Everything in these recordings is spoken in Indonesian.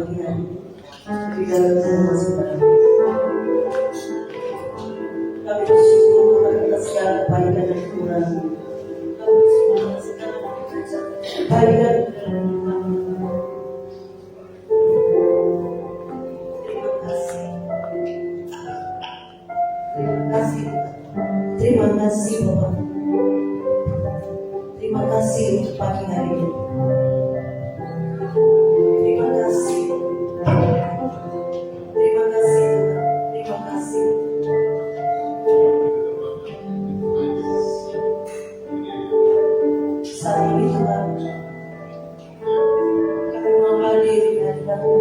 kebahagiaan di dalam semua sebarang. Kami bersyukur atas segala kebaikan dan kekurangan. Kami bersyukur atas segala kebaikan dan kekurangan. Terima kasih. Terima kasih. Terima kasih Bapak. Terima kasih untuk pagi hari ini. Terima kasih. Terima kasih Tuhan. Terima kasih. Saat ini Tuhan, kami mengambil diri di hadapan-Mu.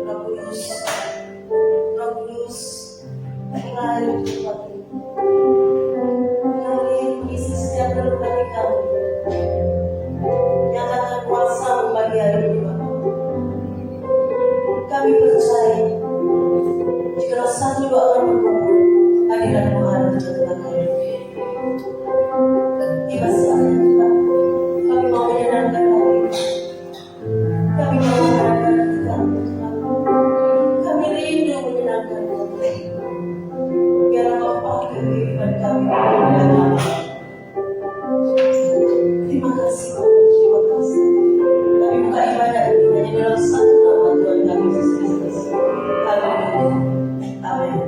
Roh Kudus, Roh Kudus, mengalir Tuhan. Kami mengisi setiap relung hati kami. Nyatakan kuasa bagi hari ini Tuhan. Kami percaya jika satu dua orang berkumpul, hadirat-Mu ada di tengah kami. Tiba saatnya Tuhan, kami mau menyenangkan hati. Kami mau menyenangkan hati kami Tuhan. Kami rindu menyenangkan hati. Biarlah Kau pakai kehidupan kami. Terima kasih Bapak, terima kasih. Kami buka ibadah ini hanya dalam satu nama Tuhan kami Yesus Kristus. Haleluya. Amin.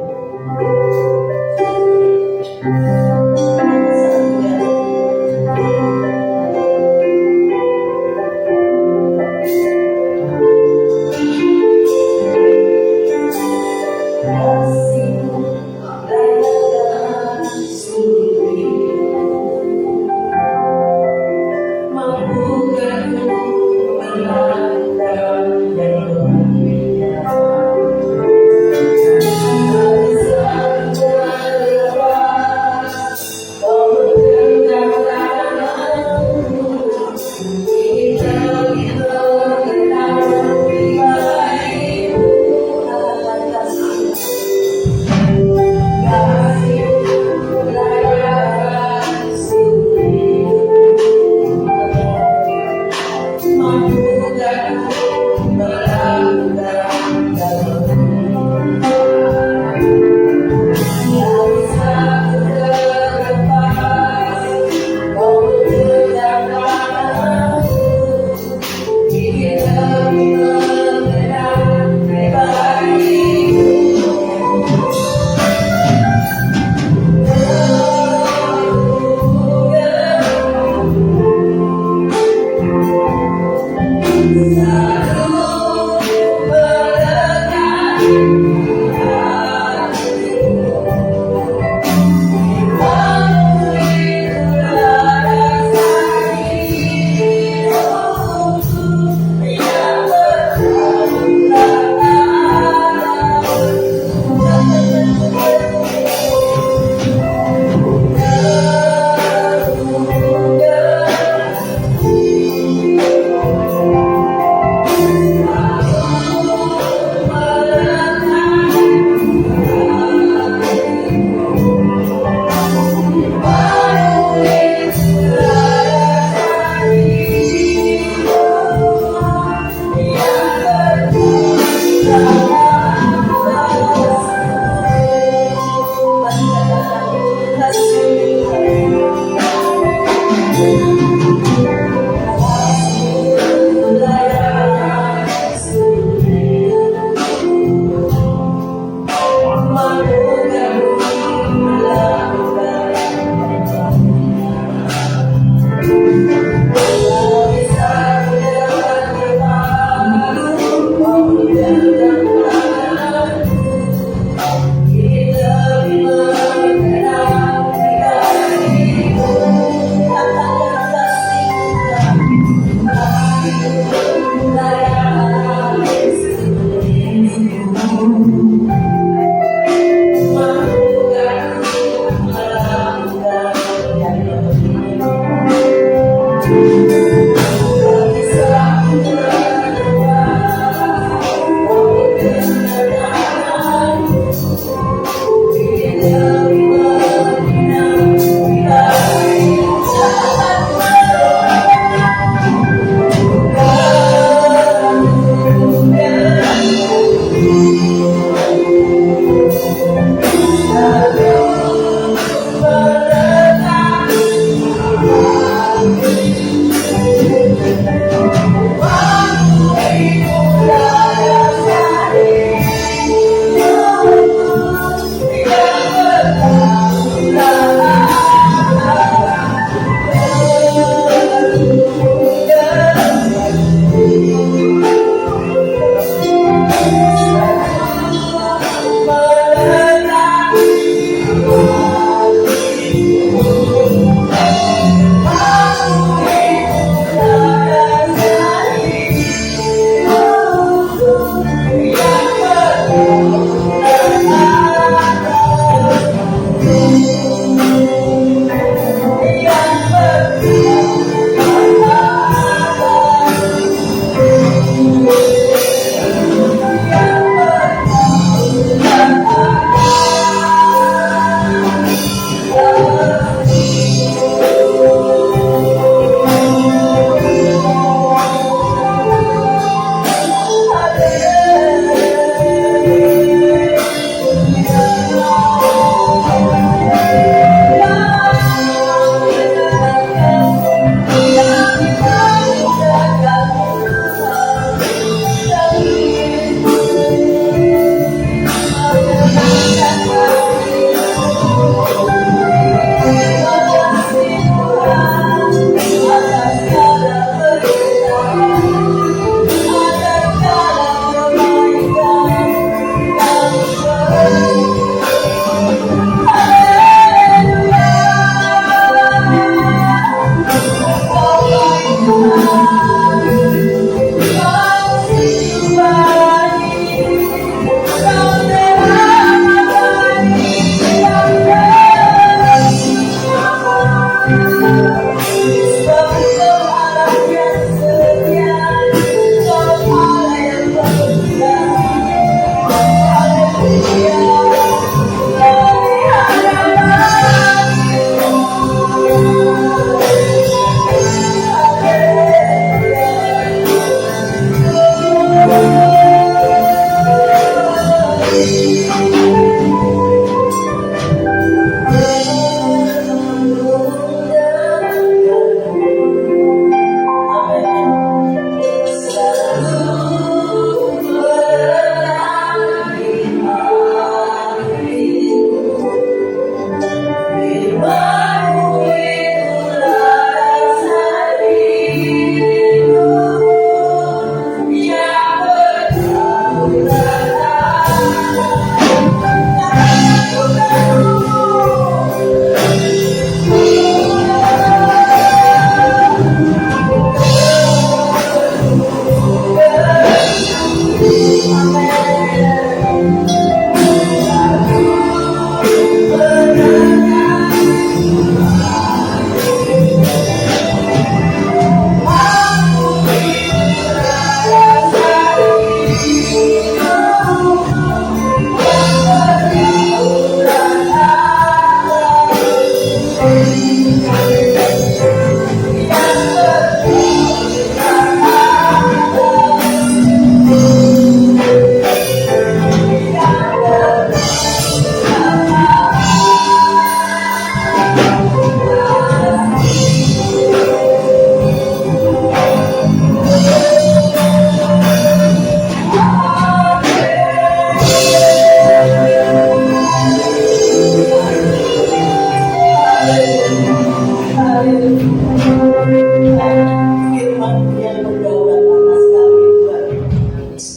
firman yang berdaulat atas kami Tuhan.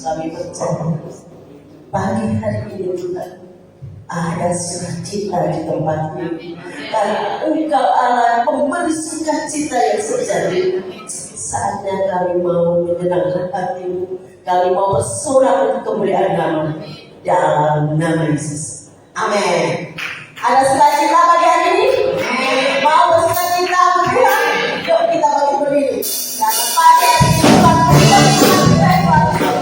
Kami percaya pagi hari ini Tuhan ada sukacita di tempat ini. Karena Engkau Allah pemberi sukacita yang sejati. Saatnya kami mau menyenangkan hatimu, kami mau bersorak untuk kemuliaan nama dalam nama Yesus. Amin. Ada sukacita pagi hari ini? Mau bersukacita berdua? Yuk kita bagi berdiri. Dan pagi hari ini Tuhan berikan sukacita yang baru.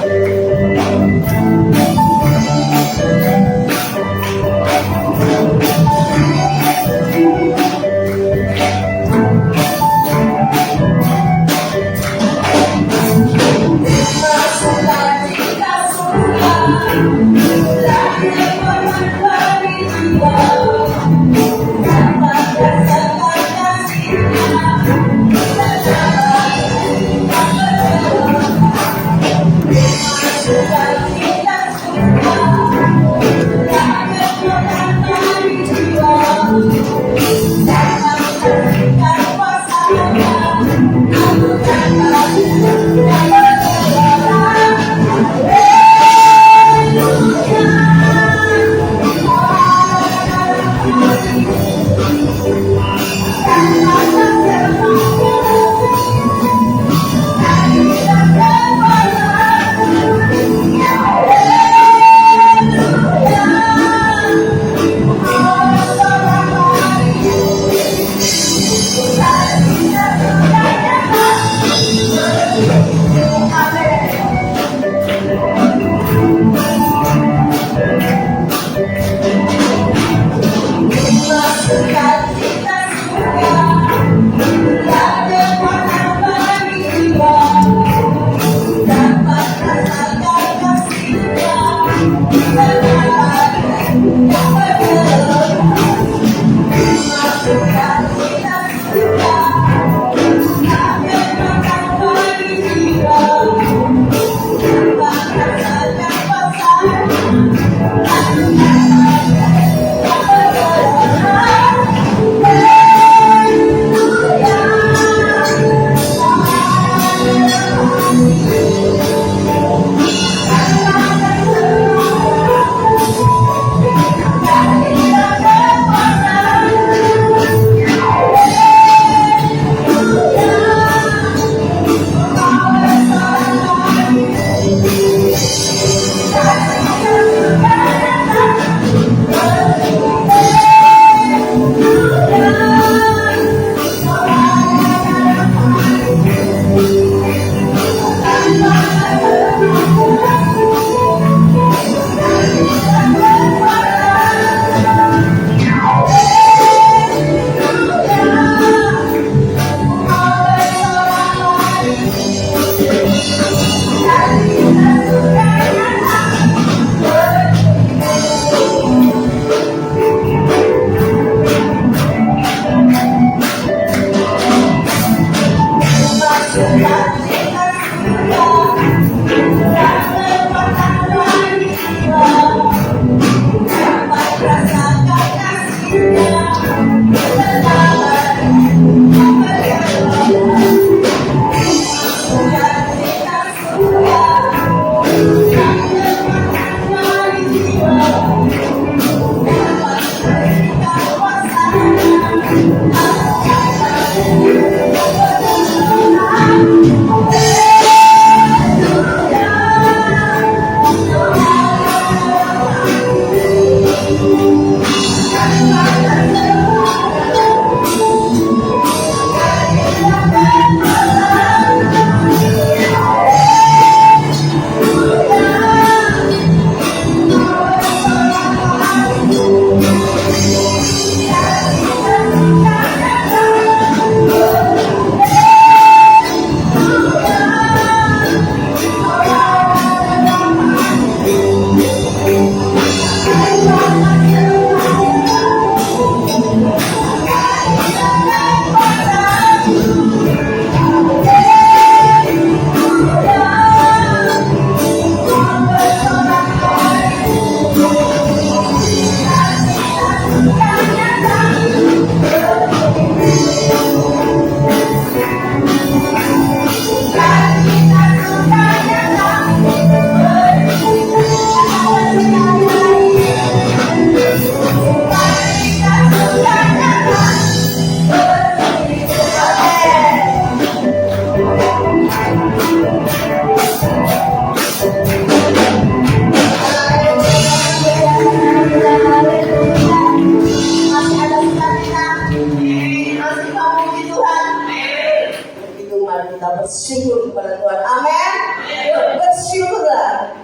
Mari kita bersyukur kepada Tuhan. Amin. Bersyukurlah.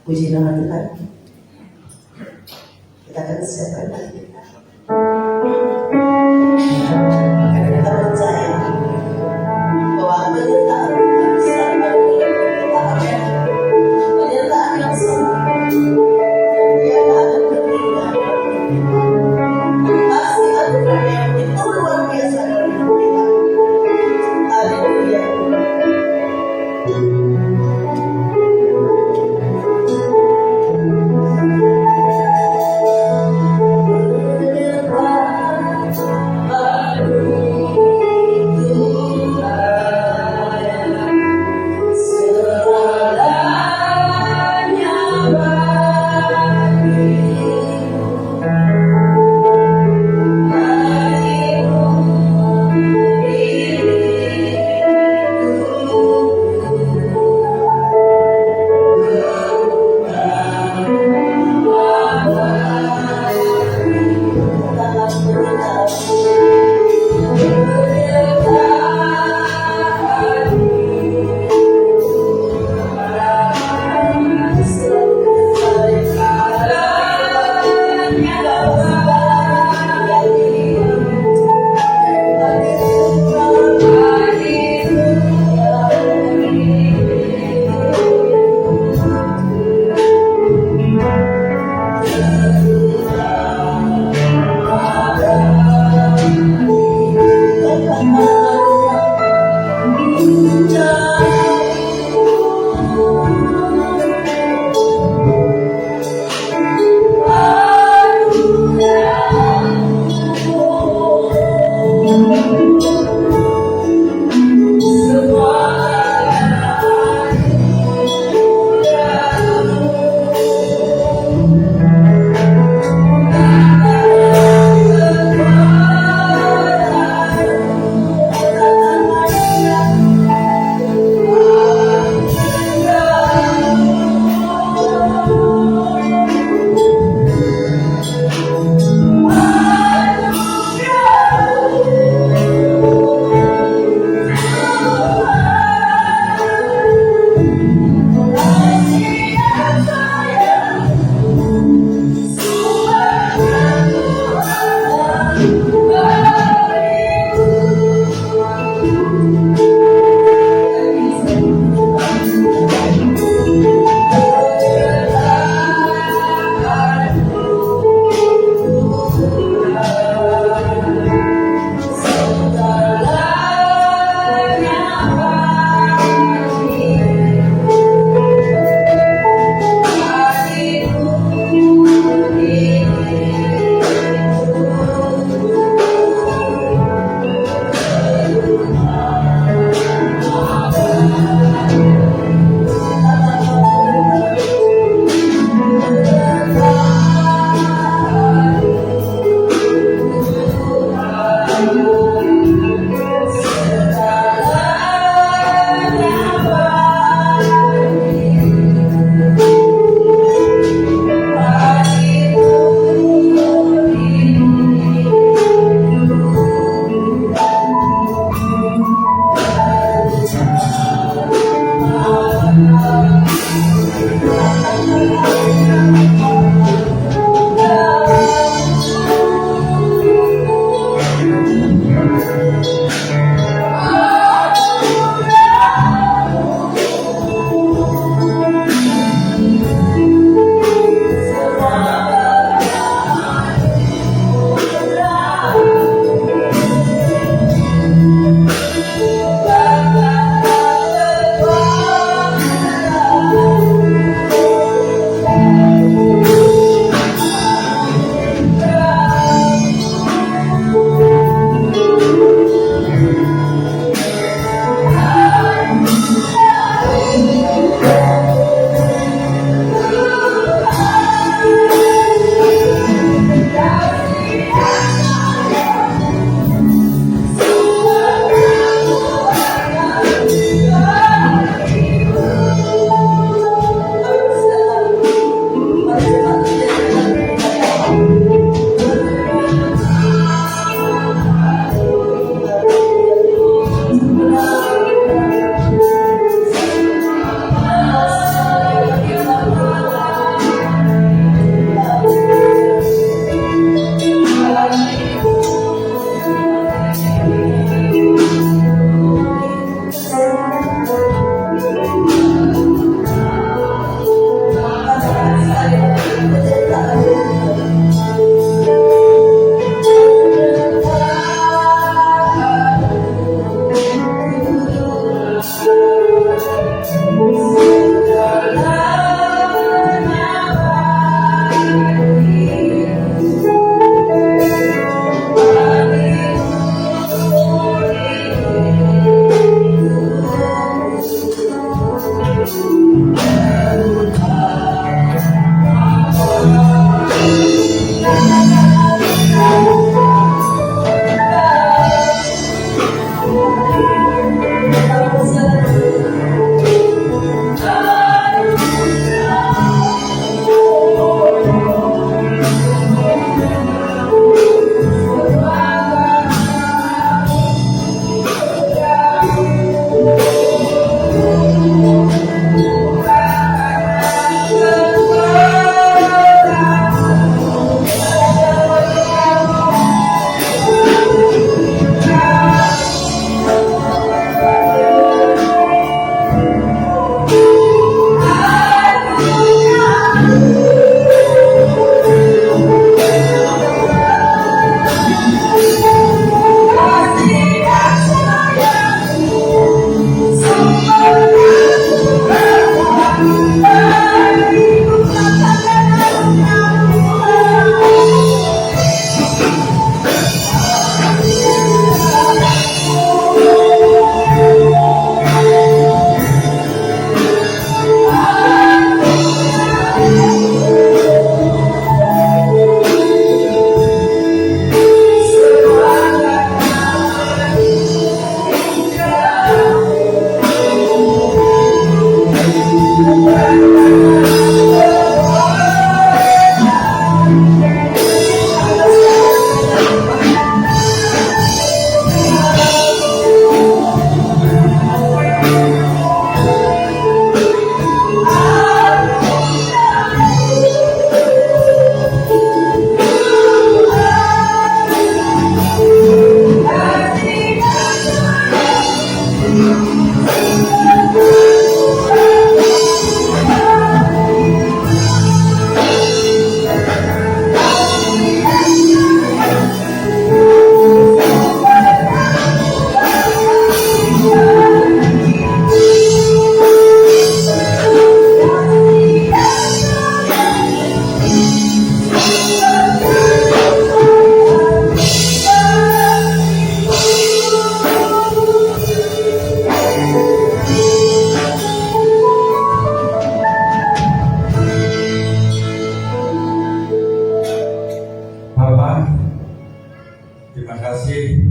Puji nama Tuhan. Kita akan siapkan hati kita. Karena kita percaya bahwa penyertaan Tuhan selalu berkata penyertaan yang sama. Dia tak akan bertinggal. Pasti anugerah yang itu luar biasa dalam hidup kita. Haleluya.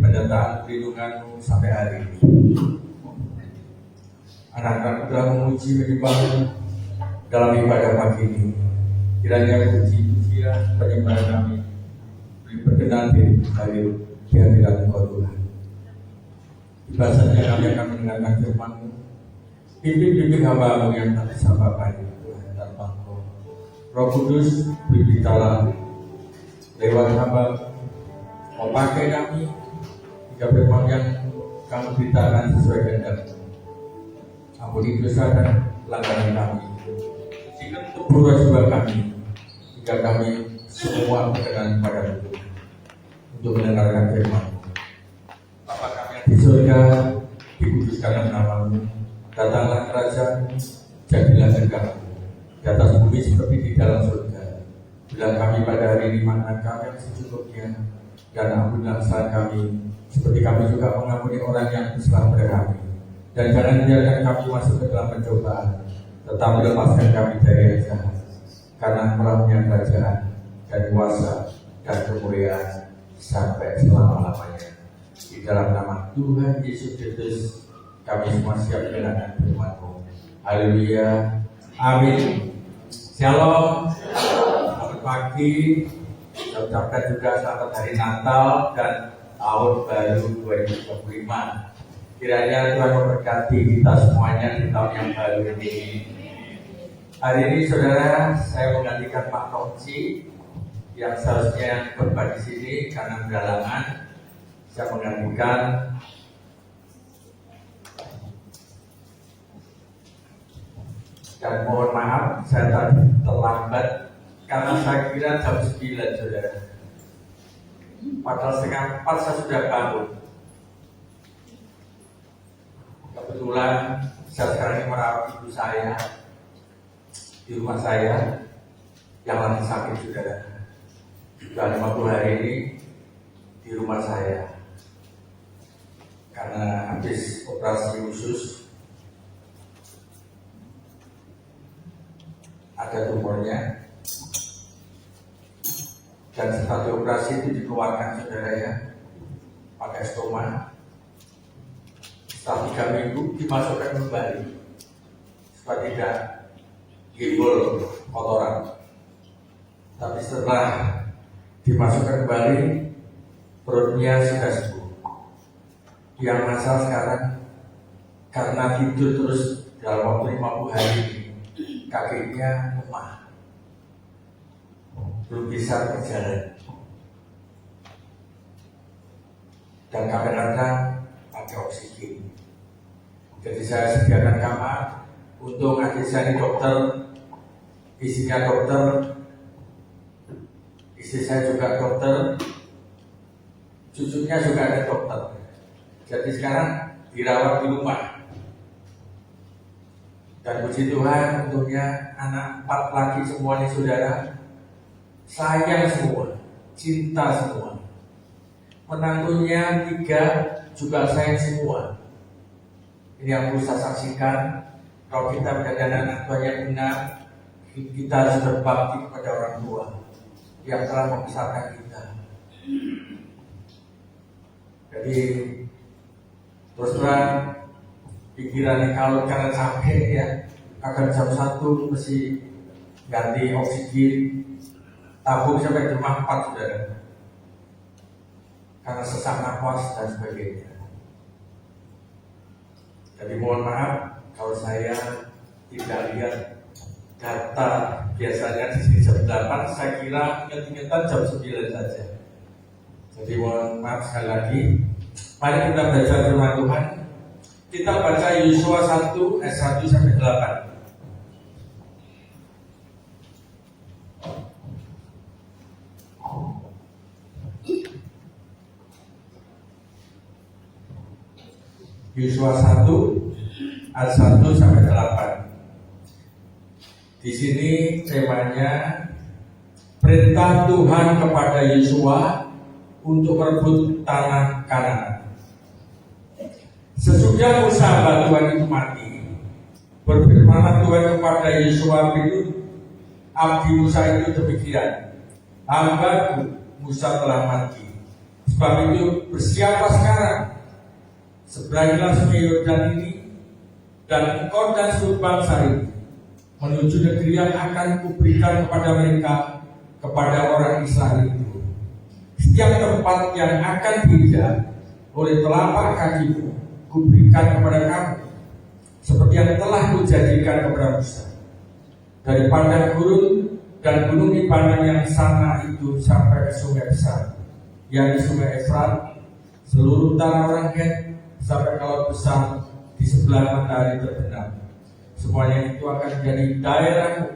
pendataan perlindungan-Mu sampai hari ini. Anak-anak telah memuji menyembah dalam ibadah pagi ini. Kiranya puji-pujian penyembahan kami beri perkenan dari kehadiran Engkau Tuhan. Bahasanya kami akan mendengarkan firman-Mu. Pimpin hamba-Mu yang tak disampaikan Tuhan tanpa Engkau. Roh Kudus berbicaralah lewat hamba, mau pakai kami hingga firman yang kami beritakan sesuai kehendak-Mu. Ampuni dosa dan pelanggaran kami. Jika untuk berubah juga kami, hingga kami semua berkenan pada-Mu untuk mendengarkan firman. Bapa kami yang di surga, dikuduskanlah nama-Mu. Datanglah kerajaan-Mu, jadilah kehendak-Mu di atas bumi seperti di dalam surga. Bilang kami pada hari ini mana kami yang secukupnya, dan ampunilah kesalahan kami, seperti kami juga mengampuni orang yang bersalah pada kami. Dan jangan biarkan kami masuk ke dalam pencobaan, tetapi lepaskan kami dari yang jahat. Karena Engkau punya kerajaan dan kuasa dan kemuliaan sampai selama-lamanya. Di dalam nama Tuhan Yesus Kristus, kami semua siap mendengarkan firman-Mu. Haleluya, amin. Shalom. Selamat pagi. Saya ucapkan juga selamat hari Natal dan tahun baru 2025. Kiranya Tuhan memberkati kita semuanya di tahun yang baru ini. Hari ini saudara, saya menggantikan Pak Tongci yang seharusnya berada di sini karena berhalangan. Saya menggantikan. Dan mohon maaf, saya tadi terlambat karena saya kira jam 9 saudara. Padahal setengah 4 saya sudah bangun. Kebetulan saya sekarang ini merawat ibu saya di rumah saya yang lagi sakit, saudara. Sudah 50 hari ini di rumah saya karena habis operasi usus, ada tumornya, dan setelah dioperasi itu dikeluarkan, saudara ya, pakai stoma. Setelah 3 minggu dimasukkan kembali supaya tidak timbul kotoran. Tapi setelah dimasukkan kembali, perutnya sudah sembuh. Yang masalah sekarang karena tidur terus dalam waktu 50 hari ini, kakinya lemah, belum bisa berjalan, dan kadang-kadang pakai oksigen. Jadi saya sediakan kamar untuk adik saya ini dokter, isinya dokter, istri saya juga dokter, cucunya juga ada dokter. Jadi sekarang dirawat di rumah. Dan puji Tuhan, untungnya anak 4 laki semuanya, saudara, sayang semua, cinta semua. Menantunya 3 juga sayang semua. Ini yang perlu saya saksikan. Kalau kita menjadi anak tua yang benar, kita harus berbakti kepada orang tua yang telah membesarkan kita. Jadi terus terang, pikirannya kalau karena capek ya, akan jam 1 mesti ganti oksigen, tabung sampai jam 4, saudara, karena sesak nafas dan sebagainya. Jadi mohon maaf kalau saya tidak lihat data. Biasanya di sini jam 8, saya kira ingat-ingatan jam 9 saja. Jadi mohon maaf sekali lagi. Mari kita baca firman Tuhan. Kita baca Yosua 1 ayat 1 sampai 8. Yosua 1 ayat 1 sampai 8. Di sini temanya perintah Tuhan kepada Yosua untuk merebut tanah Kanaan. Sesudah Musa hamba Tuhan itu mati, berfirmanlah Tuhan kepada Yosua bin Nun, abdi Musa itu demikian, hambaku Musa telah mati. Sebab itu bersiaplah sekarang, seberangilah sungai Yordan ini, dan engkau dan seluruh bangsa itu menuju negeri yang akan kuberikan kepada mereka, kepada orang Israel itu. Setiap tempat yang akan diinjak oleh telapak kakimu kuberikan kepada kamu, seperti yang telah kujanjikan kepada Musa. Dari padang gurun dan gunung Libanon yang sana itu sampai ke sungai besar, yang di sungai Efrat, seluruh tanah orang Het, sampai ke laut besar di sebelah matahari terbenam. Semuanya itu akan menjadi daerahmu.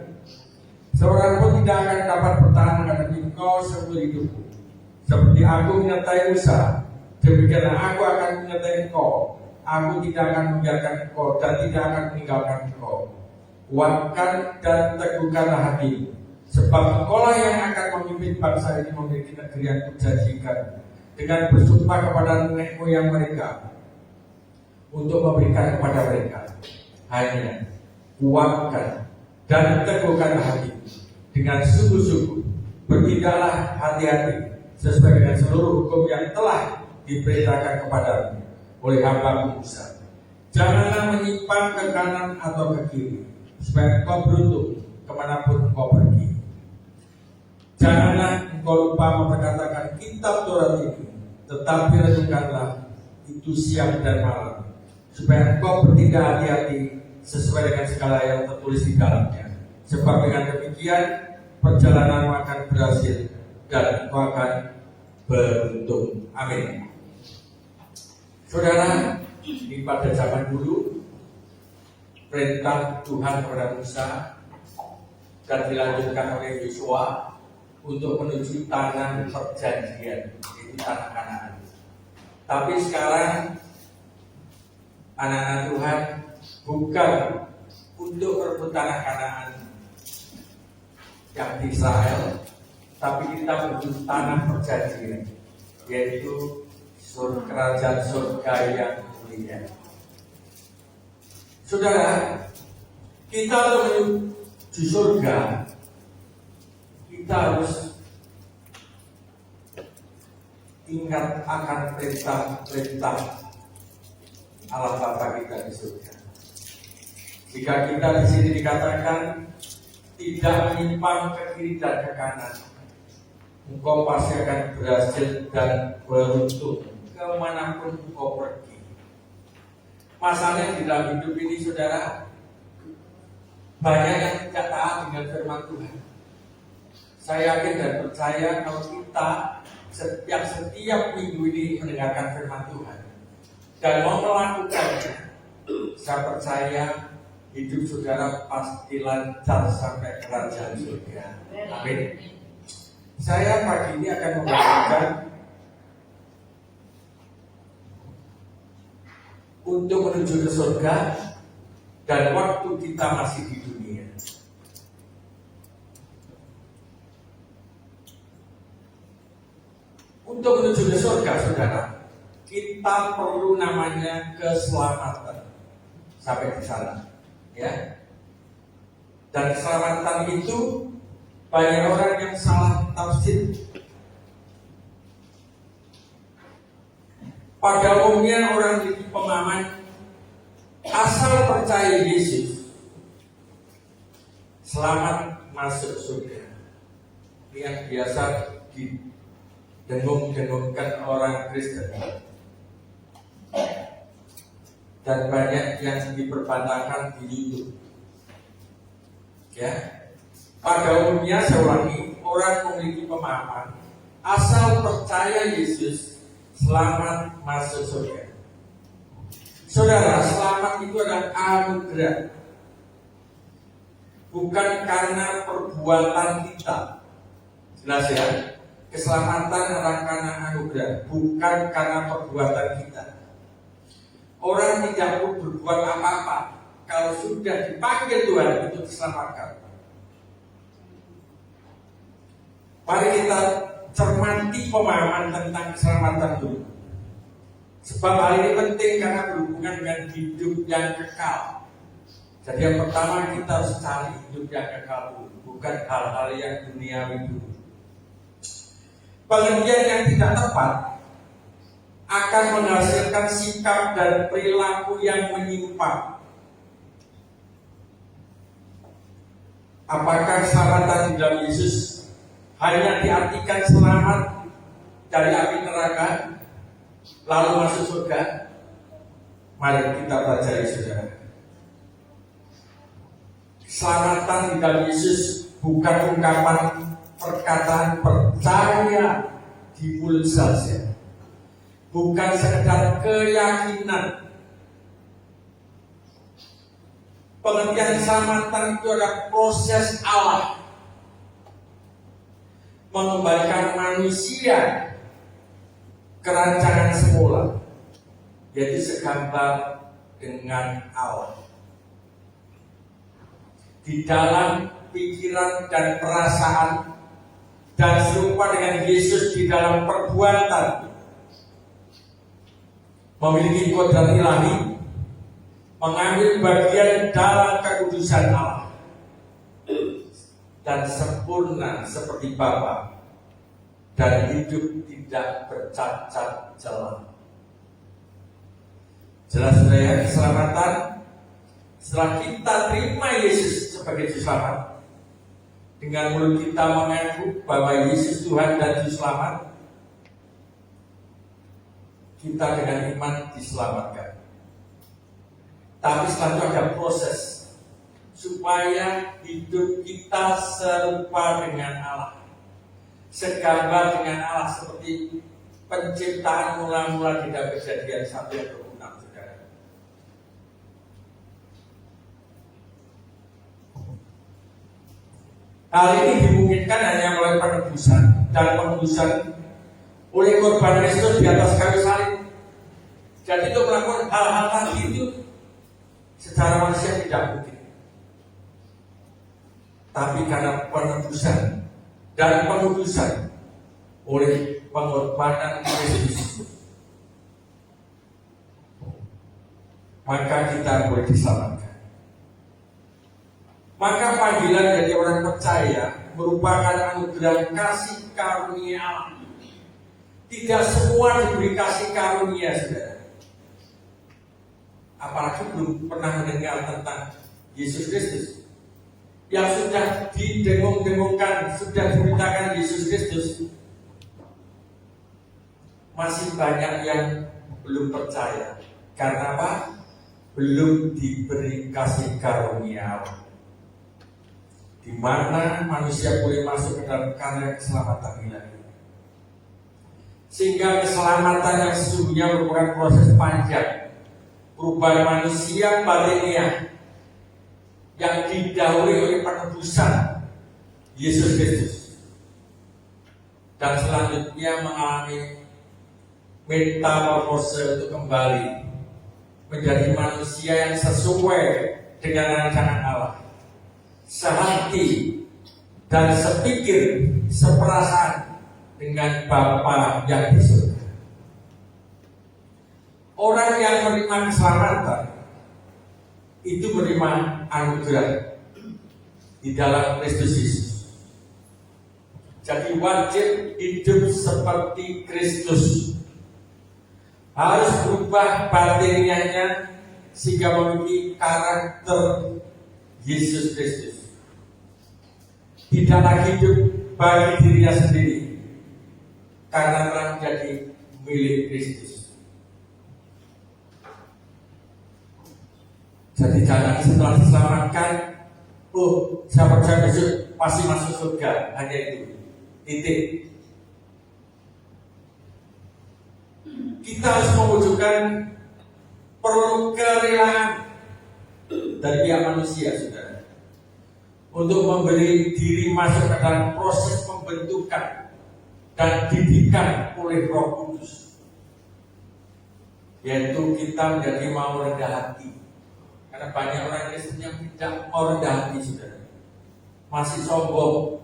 Seorang pun tidak akan dapat bertahan menghadapi engkau seumur hidupmu. Seperti aku menyertai Musa, demikianlah aku akan menyertai engkau. Aku tidak akan membiarkan engkau dan tidak akan meninggalkan engkau. Kuatkan dan teguhkanlah hatimu, sebab engkaulah yang akan memimpin bangsa ini memiliki negeri yang kujanjikan, dengan bersumpah kepada nenek moyang mereka untuk memberikan kepada mereka. Hanya kuatkan dan teguhkanlah hati dengan sungguh-sungguh, bertindaklah hati-hati sesuai dengan seluruh hukum yang telah diperintahkan kepadamu oleh hamba Musa. Janganlah menyimpang ke kanan atau ke kiri, supaya engkau beruntung kemanapun engkau pergi. Janganlah engkau lupa memperkatakan kitab Taurat ini, tetapi renungkanlah itu siang dan malam, supaya engkau bertindak hati-hati sesuai dengan segala yang tertulis di dalamnya. Sebab dengan demikian perjalananmu akan berhasil dan engkau akan beruntung. Amin. Saudara, di pada zaman dulu perintah Tuhan kepada Musa dan dilanjutkan oleh Yosua untuk menuju tanah perjanjian, yaitu tanah Kanaan. Tapi sekarang anak-anak Tuhan bukan untuk merebut tanah Kanaan yang di Israel, tapi kita menuju tanah perjanjian, yaitu kerajaan surga yang mulia. Saudara, kita menuju surga, kita harus ingat akan perintah-perintah Allah Bapa kita di surga. Jika kita di sini dikatakan tidak menyimpang ke kiri dan ke kanan, engkau pasti akan berhasil dan beruntung kemanapun engkau pergi. Masalahnya di dalam hidup ini, saudara, banyak yang tidak taat dengan firman Tuhan. Saya yakin dan percaya kalau kita setiap minggu ini mendengarkan firman Tuhan dan mau melakukannya, saya percaya hidup saudara pasti lancar sampai kerajaan surga. Amin. Saya pagi ini akan membagikan untuk menuju ke surga dan waktu kita masih di dunia. Untuk menuju ke surga, saudara, kita perlu namanya keselamatan. Sampai di sana, ya. Dan keselamatan itu banyak orang yang salah tafsir. Pada umumnya orang memiliki pemahaman asal percaya Yesus selamat masuk surga. Ini yang biasa didengung-dengungkan orang Kristen. Dan banyak yang diperbantahkan di YouTube. Ya, pada umumnya saya ulangi, orang memiliki pemahaman asal percaya Yesus selamat masuk surga. Saudara, selamat itu adalah anugerah, bukan karena perbuatan kita. Jelas ya, keselamatan adalah karena anugerah, bukan karena perbuatan kita. Orang tidak perlu berbuat apa-apa kalau sudah dipanggil Tuhan untuk diselamatkan. Mari kita cermati pemahaman tentang keselamatan dulu. Sebab hal ini penting karena berhubungan dengan hidup yang kekal. Jadi yang pertama kita harus cari hidup yang kekal dulu, bukan hal-hal yang duniawi dulu. Pengertian yang tidak tepat akan menghasilkan sikap dan perilaku yang menyimpang. Apakah keselamatan di dalam Yesus hanya diartikan selamat dari api neraka lalu masuk surga? Mari kita pelajari, saudara. Keselamatan di dalam Yesus bukan ungkapan perkataan percaya di mulut saja, bukan sekedar keyakinan. Pengertian keselamatan itu adalah proses Allah mengembalikan manusia ke rancangan semula, yaitu segambar dengan Allah. Di dalam pikiran dan perasaan dan serupa dengan Yesus di dalam perbuatan, memiliki kodrat ilahi, mengambil bagian dalam kekudusan Allah, dan sempurna seperti Bapa, dan hidup tidak bercacat celah. Jelas ya, keselamatan setelah kita terima Yesus sebagai Juru Selamat, dengan mulut kita mengaku bahwa Yesus Tuhan dan Juru Selamat, kita dengan iman diselamatkan. Tapi setelah itu ada proses supaya hidup kita serupa dengan Allah, segambar dengan Allah, seperti penciptaan mula-mula di dalam Kejadian 1 ayat 26, saudara. Hal ini dimungkinkan hanya melalui penebusan, dan penebusan oleh korban Kristus di atas kayu salib. Jadi itu melakukan hal-hal tadi itu secara manusia tidak mungkin. tapi karena penebusan dan pengudusan oleh pengorbanan Kristus, maka kita boleh diselamatkan. Maka panggilan dari orang percaya merupakan anugerah kasih karunia Allah. Tidak semua diberi kasih karunia, saudara. Apalagi belum pernah mendengar tentang Yesus Kristus yang sudah didengung-dengungkan, sudah diberitakan Yesus Kristus. Masih banyak yang belum percaya. Karena apa? Belum diberi kasih karunia Allah, di mana manusia boleh masuk ke dalam karya keselamatan ilahi. Sehingga keselamatan yang sesungguhnya merupakan proses panjang perubahan manusia batinnya yang didahului oleh penebusan Yesus Kristus, dan selanjutnya mengalami metamorfose untuk kembali menjadi manusia yang sesuai dengan rancangan Allah, sehati dan sepikir, seperasaan dengan Bapa yang di surga. Orang yang menerima keselamatan itu menerima anugerah di dalam Kristus Yesus. Jadi wajib hidup seperti Kristus, harus berubah batiniahnya sehingga memiliki karakter Yesus Kristus. Tidak lagi hidup bagi dirinya sendiri, karena telah menjadi milik Kristus. Jadi jangan setelah diselamatkan, saya percaya besok pasti masuk surga, hanya itu. Titik. Kita harus mewujudkan perlu kerelaan dari pihak manusia, saudara, untuk memberi diri masuk ke dalam proses pembentukan dan didikan oleh Roh Kudus, yaitu kita menjadi mau rendah hati. Karena banyak orang Kristen yang tidak mau rendah hati, saudara, masih sombong.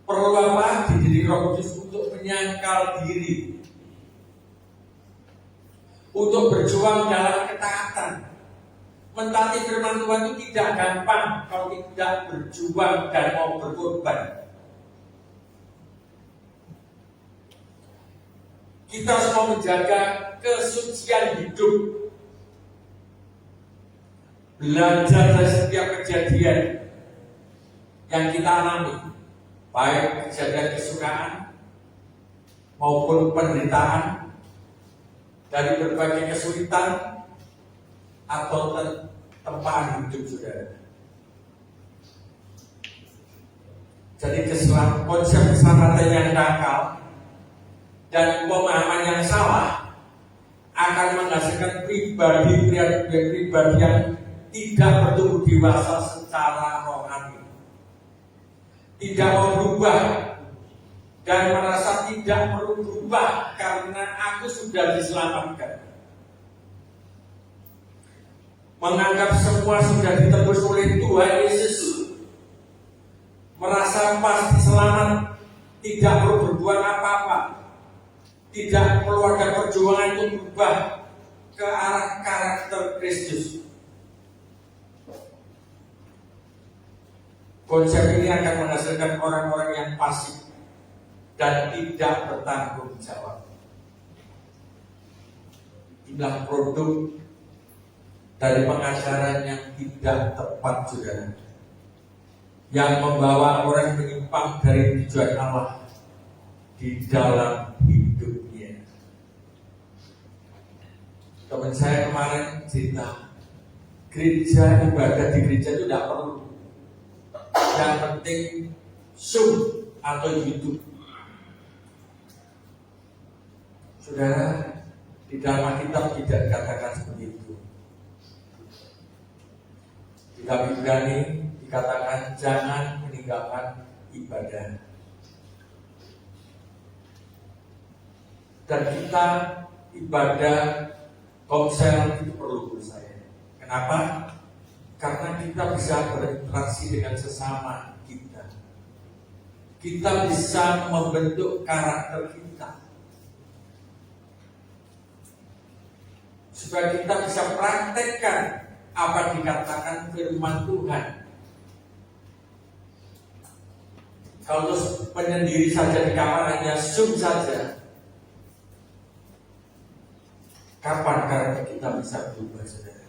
Perlu apa? Didiri Roh Kudus untuk menyangkal diri, untuk berjuang dalam ketaatan. Mentaati firman Tuhan itu tidak gampang kalau tidak berjuang dan mau berkorban. Kita semua menjaga kesucian hidup, belajar dari setiap kejadian yang kita alami, baik kejadian kesukaan maupun penderitaan, dari berbagai kesulitan atau tempaan hidup, saudara. Jadi konsep keselamatan yang dangkal dan pemahaman yang salah akan menghasilkan pribadi yang tidak bertumbuh dewasa secara rohani, tidak mau berubah dan merasa tidak perlu berubah karena aku sudah diselamatkan, menganggap semua sudah ditebus oleh Tuhan Yesus, merasa pasti selamat, tidak perlu berbuat apa-apa, tidak perlu ada perjuangan untuk berubah ke arah karakter Kristus. Konsep ini akan menghasilkan orang-orang yang pasif dan tidak bertanggung jawab. Inilah produk dari pengajaran yang tidak tepat, saudara, yang membawa orang menyimpang dari tujuan Allah di dalam hidupnya. Teman saya kemarin cerita, gereja, ibadah di gereja itu tidak perlu, yang penting Zoom atau YouTube. Saudara, di dalam Alkitab tidak dikatakan seperti itu. Di kitab Ibrani dikatakan jangan meninggalkan ibadah. Dan kita ibadah komsel itu perlu, menurut saya. Kenapa? Karena kita bisa berinteraksi dengan sesama kita. Kita bisa membentuk karakter kita. Supaya kita bisa praktekkan apa dikatakan firman Tuhan. Kalau terus menyendiri saja di kamar hanya Zoom saja, kapan karakter kita bisa berubah, saudara?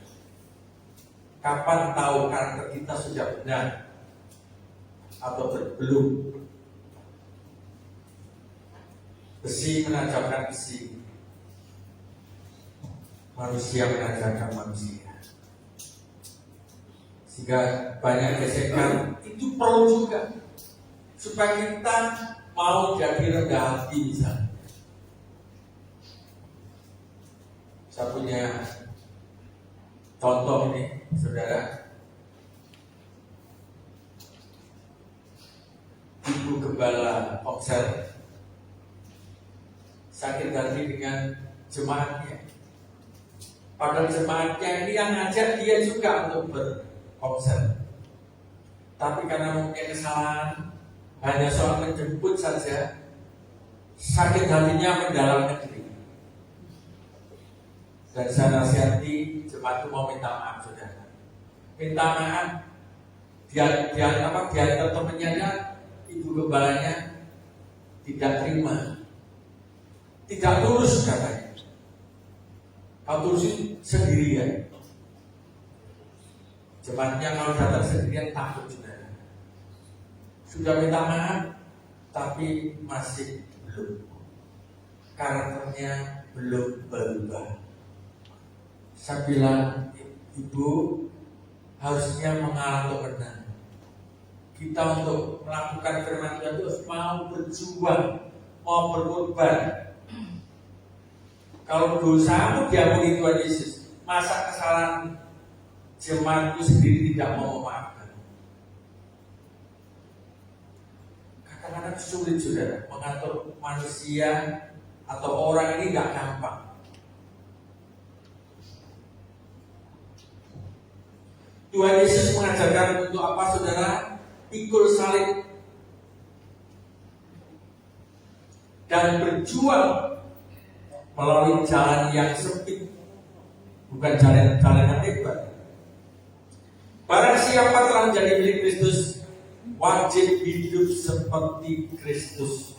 Kapan tahu karakter kita sudah benar atau belum? Besi menajamkan besi, manusia menajamkan manusia, sehingga banyak gesekan. Itu perlu juga supaya kita mau jadi rendah hati. Misalnya saya punya contoh ini, saudara. Ibu gembala Komsel sakit hati dengan jemaatnya. Padahal jemaatnya ini yang ngajak dia juga untuk berkomsel. Tapi karena mungkin kesalahan, hanya soal menjemput saja, sakit hatinya mendalam negeri. Dan saya nasihati jemaat itu mau minta maaf, saudara. Minta maaf. Dia teman-temannya, ibu gembalanya tidak terima, tidak lurus katanya. Kalau lurus sendirian, jemaatnya kalau datang sendirian takut, saudara. Sudah minta maaf, tapi masih belum, karakternya belum berubah. Saya bilang, ibu harusnya mengalah untuk benar. Kita untuk melakukan firman Tuhan itu harus mau berjuang, mau berkorban. Kalau dosamu diampuni Tuhan Yesus, masa kesalahan jemaatku sendiri tidak mau memaafkan? Kadang-kadang sulit, saudara, mengatur manusia atau orang ini nggak gampang. Tuhan Yesus mengajarkan untuk apa, saudara? Pikul salib dan berjuang melalui jalan yang sempit, bukan jalan yang lebar. Barang siapa telah menjadi milik Kristus, wajib hidup seperti Kristus.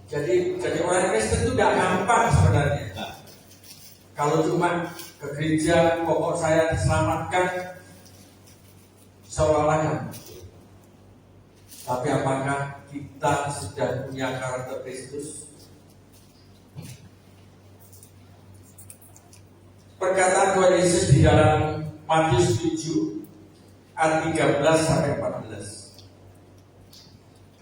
Jadi orang Kristen itu tidak gampang sebenarnya. Kalau cuma ke gereja, pokok saya diselamatkan, seolah-olah gampang. Tapi apakah kita sudah punya karakter Kristus? Perkataan Tuhan Yesus di dalam Matius 7 ayat 13 sampai 14.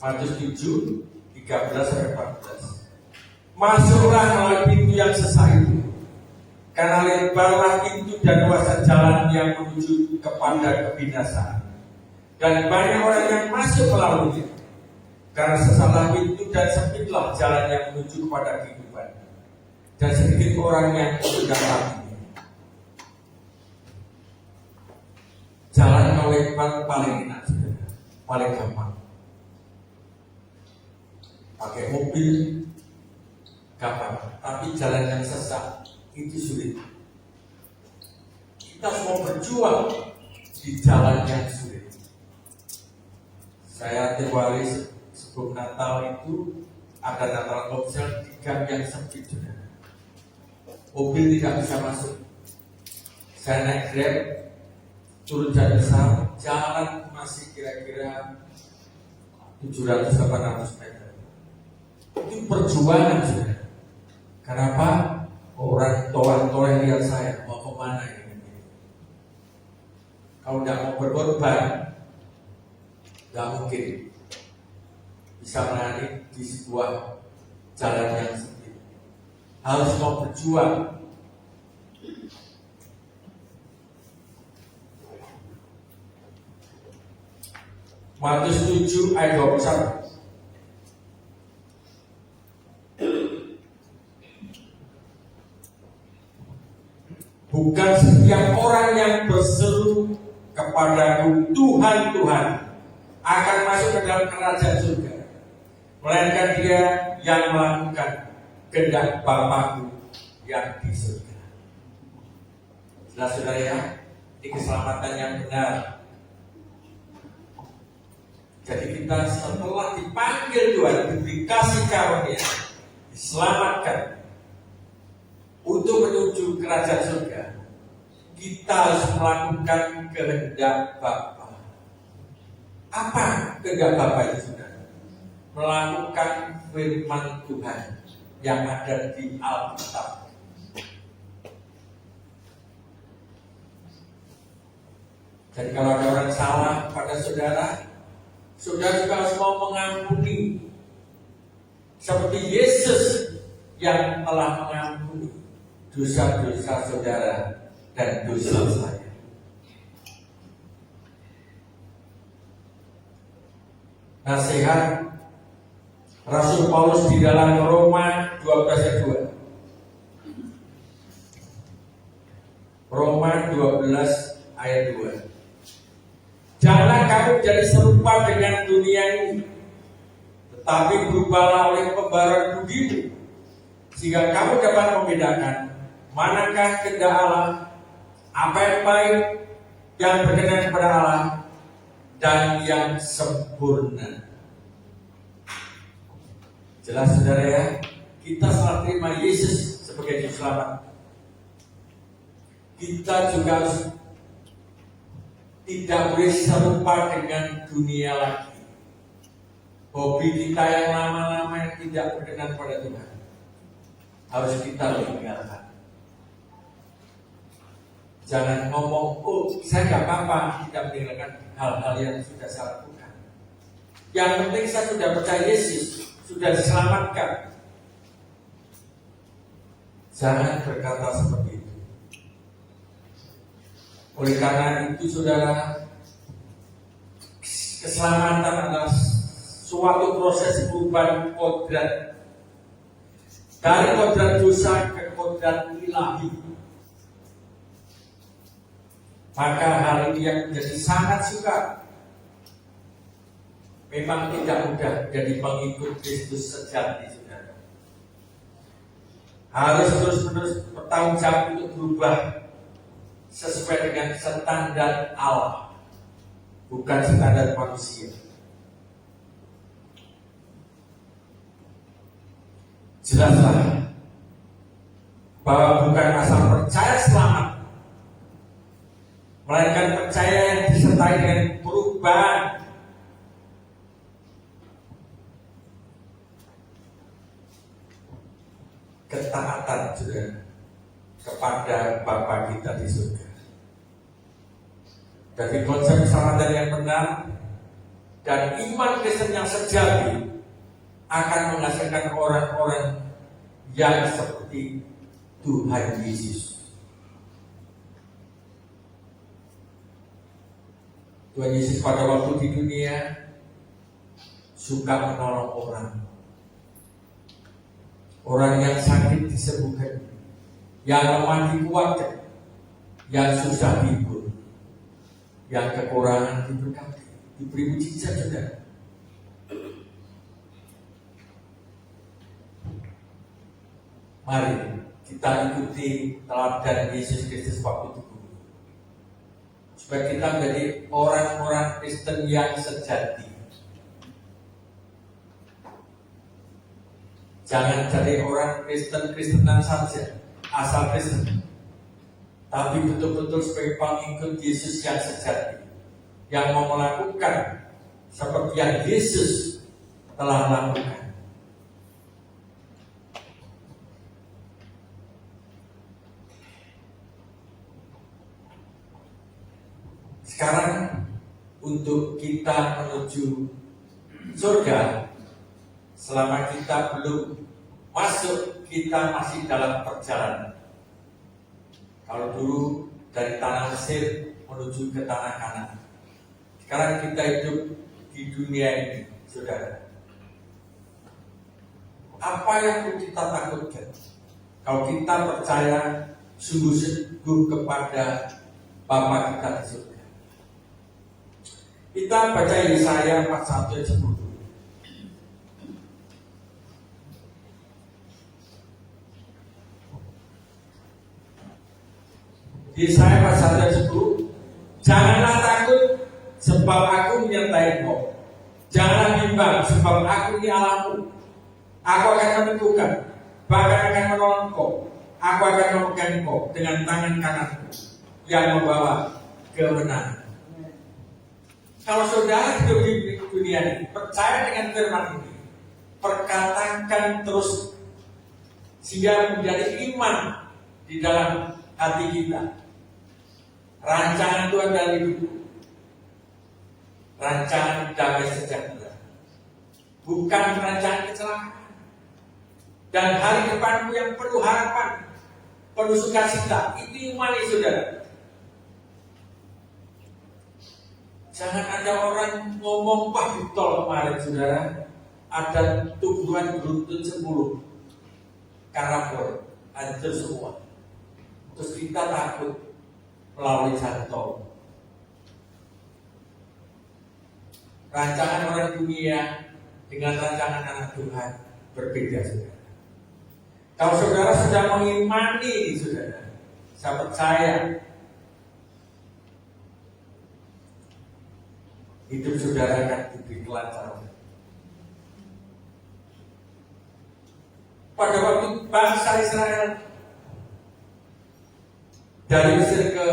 Matius 7 13 sampai 14. Masuklah melalui pintu yang sesak itu, karena lebarlah pintu dan luas jalan yang menuju kepada kebinasaan, dan banyak orang yang masuk melaluinya. Karena sesatlah pintu dan sempitlah jalan yang menuju kepada kehidupan, dan sedikit orang yang mendapatinya. Jalan yang lebar paling enak, paling gampang. Pakai mobil gampang, tapi jalan yang sesak itu sulit. Kita semua berjuang di jalan yang sulit. Saya tiap hari sebelum Natal itu ada Natal Komsel di gang yang sempit juga. Mobil tidak bisa masuk. Saya naik Grab, turun jalan besar, jalan masih kira-kira 700-800 meter. Itu perjuangan sudah. Kenapa? Orang toleh lihat saya mau kemana ini? Kalau tidak mau berkorban, tidak mungkin bisa menangani di sebuah jalan yang sempit. Harus mau berjuang. Matius 7 ayat 21. Bukan setiap orang yang berseru kepadaku Tuhan, Tuhan akan masuk ke dalam kerajaan surga, melainkan dia yang melakukan kehendak Bapa-Ku yang di surga. Jelas saudara ya, ini keselamatan yang benar. Jadi kita setelah dipanggil Tuhan, diberi kasih karunia, diselamatkan untuk menuju kerajaan surga, kita harus melakukan kehendak Bapa. Apa kehendak Bapa itu saudara? Melakukan firman Tuhan yang ada di Alkitab. Jadi kalau ada orang salah pada saudara, saudara juga harus mau mengampuni, seperti Yesus yang telah mengampuni dosa-dosa saudara dan dosa saya. Nasihat Rasul Paulus di dalam Roma 12 ayat 2. Roma 12 ayat 2. Janganlah kamu jadi serupa dengan dunia ini, tetapi berubahlah oleh pembaruan budimu, sehingga kamu dapat membedakan manakah kehendak Allah, apa yang baik, yang berkenan kepada Allah, dan yang sempurna. Jelas saudara ya, kita setelah terima Yesus sebagai Juru Selamat, kita juga harus tidak boleh serupa dengan dunia lagi. Hobi kita yang lama-lama yang tidak berkenan pada Tuhan harus kita tinggalkan. Jangan ngomong, oh saya gak apa-apa tidak meninggalkan hal-hal yang sudah saya lakukan. Yang penting saya sudah percaya Yesus, sudah diselamatkan. Jangan berkata seperti itu. Oleh karena itu saudara, keselamatan adalah suatu proses perubahan kodrat dari kodrat dosa ke kodrat ilahi. Maka hal ini yang menjadi sangat sukar. Memang tidak mudah jadi pengikut Kristus sejati saudara. Harus terus-menerus bertanggung jawab untuk berubah sesuai dengan standar Allah, bukan standar manusia. Jelaslah bahwa bukan asal percaya selamat, melainkan percaya yang disertai dengan perubahan. Ketaatan saudara kepada Bapa kita di surga. Dari konsep keselamatan yang benar dan iman Kristen yang sejati akan menghasilkan orang-orang yang seperti Tuhan Yesus. Tuhan Yesus pada waktu di dunia suka menolong orang. Orang yang sakit disembuhkan, yang lemah dikuatkan, yang susah dihibur, yang kekurangan diberkati, diberi mujizat saudara. Mari kita ikuti teladan Yesus Kristus waktu itu, supaya kita menjadi orang-orang Kristen yang sejati. Jangan jadi orang Kristenan saja, asal Kristen, tapi betul-betul sebagai pengikut Yesus yang sejati, yang mau melakukan seperti yang Yesus telah lakukan. Sekarang untuk kita menuju surga, selama kita belum masuk, kita masih dalam perjalanan. Kalau dulu dari tanah Mesir menuju ke tanah Kanaan, sekarang kita hidup di dunia ini, saudara. Apa yang perlu kita takutkan? Kalau kita percaya sungguh-sungguh kepada Bapa kita di surga. Kita baca Yesaya 41 ayat 10. Yesaya 41 ayat 10. Janganlah takut sebab aku menyertai engkau. Janganlah bimbang sebab aku ini Allahmu. Aku akan menentukan, bahkan akan menolong engkau. Aku akan memegang engkau dengan tangan kananku yang membawa kemenangan. Kalau saudara hidup di dunia ini, percaya dengan firman ini, perkatakan terus sehingga menjadi iman di dalam hati kita. Rancangan Tuhan dalam hidupku, rancangan damai sejahtera, bukan rancangan kecelakaan. Dan hari depanmu yang penuh harapan, penuh sukacita, itu imani saudara. Jangan ada orang ngomong Pak di tol kemarin saudara, ada tumbuhan beruntun 10 karabor, hancur semua. Terus kita takut melalui jalan tol. Rancangan orang dunia dengan rancangan anak Tuhan berbeda saudara. Kalau saudara sudah mengimani saudara, saya percaya hidup saudara akan diberi kelancaran. Pada waktu bangsa Israel dari Mesir ke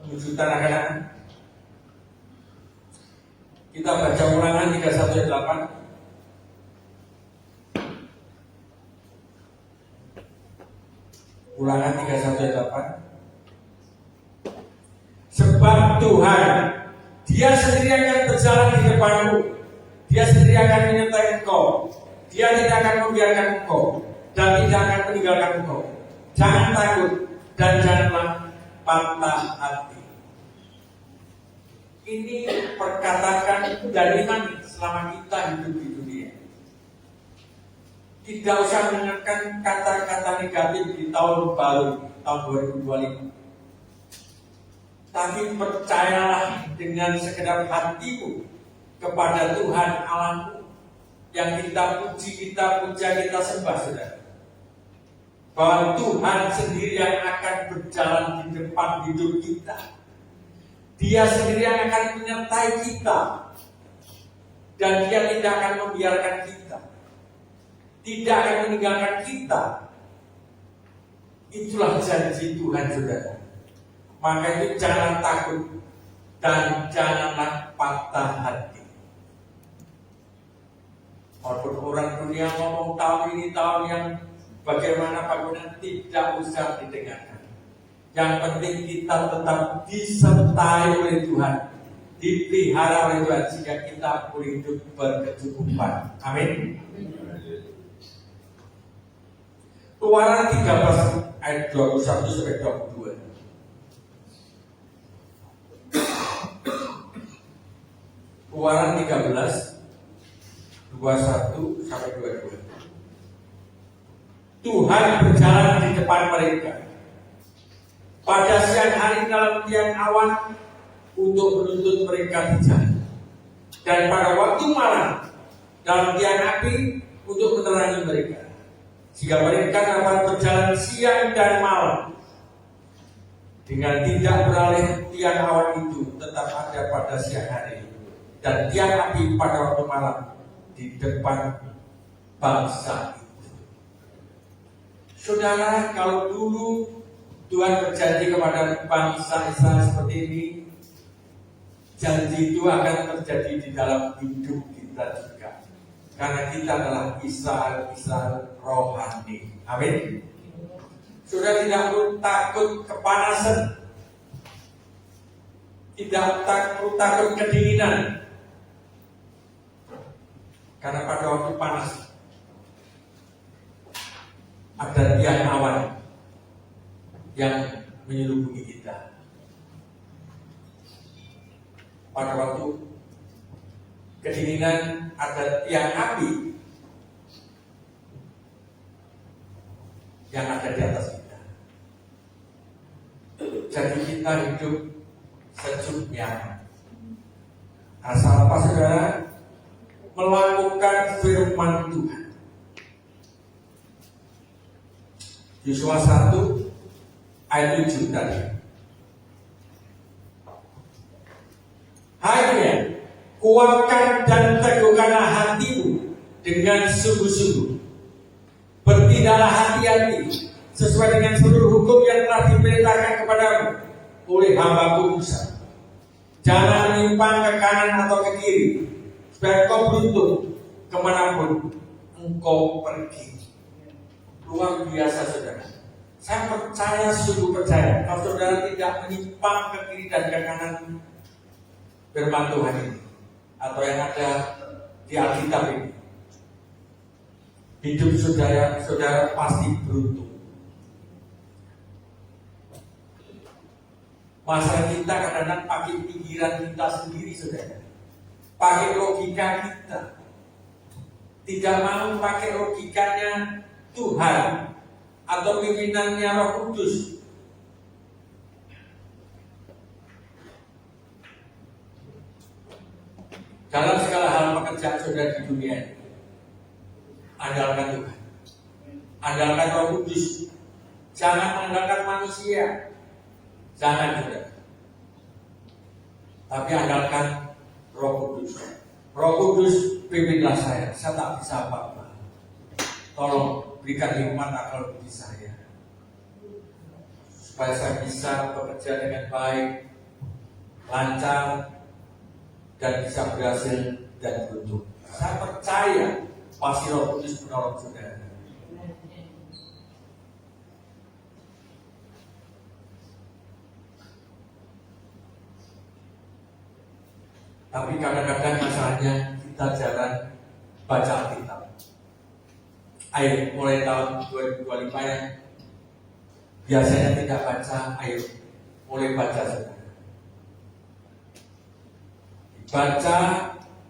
menuju tanah Kanaan, kita baca Ulangan 31 ayat 8. Ulangan 31 ayat 8. Sebab Tuhan, Dia sendiri akan berjalan di depanmu, Dia sendiri akan menyertai engkau, Dia tidak akan membiarkan engkau dan tidak akan meninggalkan engkau. Jangan takut dan janganlah patah hati. Ini perkataan dari iman selama kita hidup di dunia. Tidak usah mendengarkan kata-kata negatif di tahun baru, tahun 2025. Tapi percayalah dengan segenap hatimu kepada Tuhan Allahmu yang kita puji, kita puja, kita sembah saudara. Bahwa Tuhan sendiri yang akan berjalan di depan hidup kita. Dia sendiri yang akan menyertai kita. Dan Dia tidak akan membiarkan kita, tidak akan meninggalkan kita. Itulah janji Tuhan saudara. Maka itu jangan takut dan janganlah patah hati. Walaupun orang dunia ngomong tahun ini tahun yang bagaimana bangunan, tidak usah didengarkan. Yang penting kita tetap disertai oleh Tuhan, dipelihara oleh Tuhan sehingga kita boleh hidup berkecukupan. Amin. Keluaran 13 ayat 21 sampai 22. Keluaran 13 21 sampai 22. Tuhan berjalan di depan mereka pada siang hari dalam tiang awan untuk menuntut mereka di jalan, dan pada waktu malam dalam tiang api untuk menerangi mereka, sehingga mereka dapat berjalan siang dan malam. Dengan tidak beralih tiang awan itu tetap ada pada siang hari, dan tiang api pada waktu malam di depan bangsa itu. Saudara, kalau dulu Tuhan berjanji kepada bangsa Israel seperti ini, janji itu akan terjadi di dalam hidup kita juga. Karena kita adalah Israel rohani. Amin. Sudah tidak perlu takut kepanasan, tidak perlu takut kedinginan. Karena pada waktu panas ada tiang awan yang menyelubungi kita. Pada waktu kedinginan ada tiang api yang ada di atas kita. Jadi kita hidup sejuk nyaman. Asal apa saudara? Melakukan firman Tuhan. Yosua 1 ayat 7 tadi. Hanya kuatkan dan teguhkanlah hatimu dengan sungguh-sungguh. Bertindaklah hati-hati sesuai dengan seluruh hukum yang telah diperintahkan kepadamu oleh hambaku Musa. Jangan menyimpang ke kanan atau ke kiri, supaya kau beruntung kemanapun engkau pergi. Luar biasa saudara. Saya percaya, sungguh percaya, kalau saudara tidak menyimpang ke kiri dan ke kanan firman Tuhan ini, atau yang ada di Alkitab ini, hidup saudara pasti beruntung. Masalah kita kadang-kadang pakai pikiran kita sendiri saudara, pakai logika kita, tidak mau pakai logikanya Tuhan atau pimpinannya Roh Kudus. Dalam segala hal pekerjaan saudara di dunia ini, andalkan Tuhan, andalkan Roh Kudus, jangan mengandalkan manusia, jangan saudara, tapi andalkan Roh Kudus. Roh Kudus, pimpinlah saya tak bisa apa-apa. Tolong berikan hikmat akal budi saya, supaya saya bisa bekerja dengan baik, lancar, dan bisa berhasil dan beruntung. Saya percaya pasti Roh Kudus menolong saudara. Tapi kadang-kadang masalahnya kita jarang baca Alkitab. Ayo, mulai tahun 2025 yang biasanya tidak baca, ayo mulai baca saudara. Dibaca,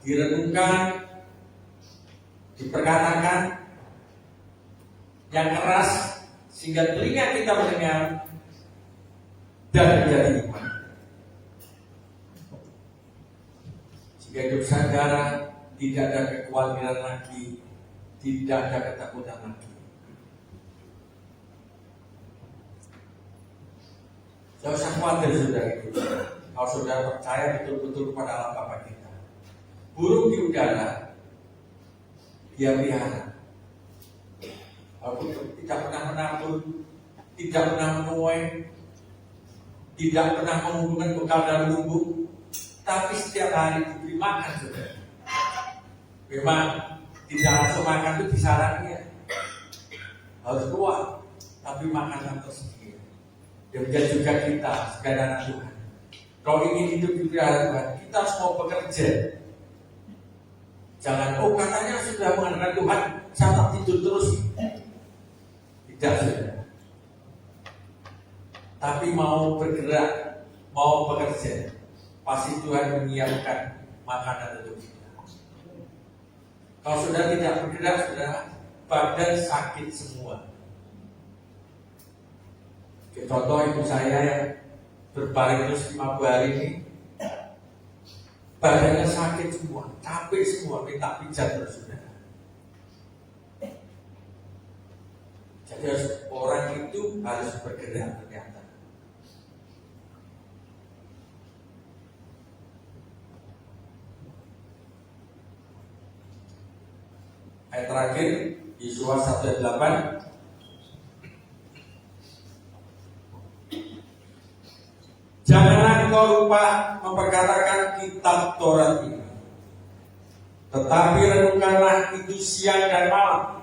direnungkan, diperkatakan yang keras sehingga telinga kita mendengar dan menjadi iman. Jika hidup saudara tidak ada kekhawatiran lagi, tidak ada ketakutan lagi. Jangan usah khawatir saudara itu. Kalau saudara percaya betul-betul kepada Allah Bapa kita. Burung di udara, dia pelihara. Walaupun tidak pernah menabur, tidak pernah menuai, tidak pernah mengumpulkan bekal dan lumbung, tapi setiap hari diberi makan saudara. Memang tidak langsung makan itu disarankan harus kuat, tapi makanan tersendiri. Demikian juga kita sebagai anak Tuhan. Kalau ingin hidup di pilihan Tuhan, kita harus mau bekerja. Jangan, katanya sudah mengandalkan Tuhan, saya tak tidur terus. Tidak saudara. Tapi mau bergerak, mau bekerja, pasti Tuhan menyiapkan makanan untuk kita. Kalau sudah tidak bergerak, sudah badan sakit semua. Contoh ibu saya yang berbaring terus 5 hari ini, badannya sakit semua, capek semua, minta pijat terus sudah. Jadi orang itu harus bergerak ternyata. Ayat terakhir Yosua 1:8. Janganlah engkau lupa memperkatakan kitab Taurat ini, tetapi renungkanlah itu siang dan malam,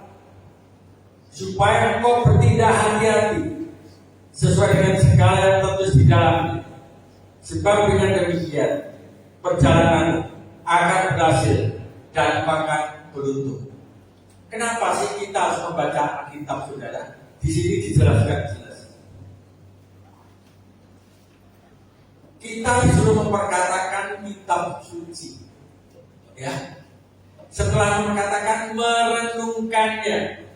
supaya engkau bertindak hati-hati sesuai dengan segala yang tertulis di dalamnya. Sebab dengan demikian perjalanan akan berhasil dan akan beruntung. Kenapa sih kita harus membaca Alkitab saudara? Di sini dijelaskan jelas. Kita disuruh memperkatakan kitab suci, ya. Setelah memperkatakan, merenungkannya.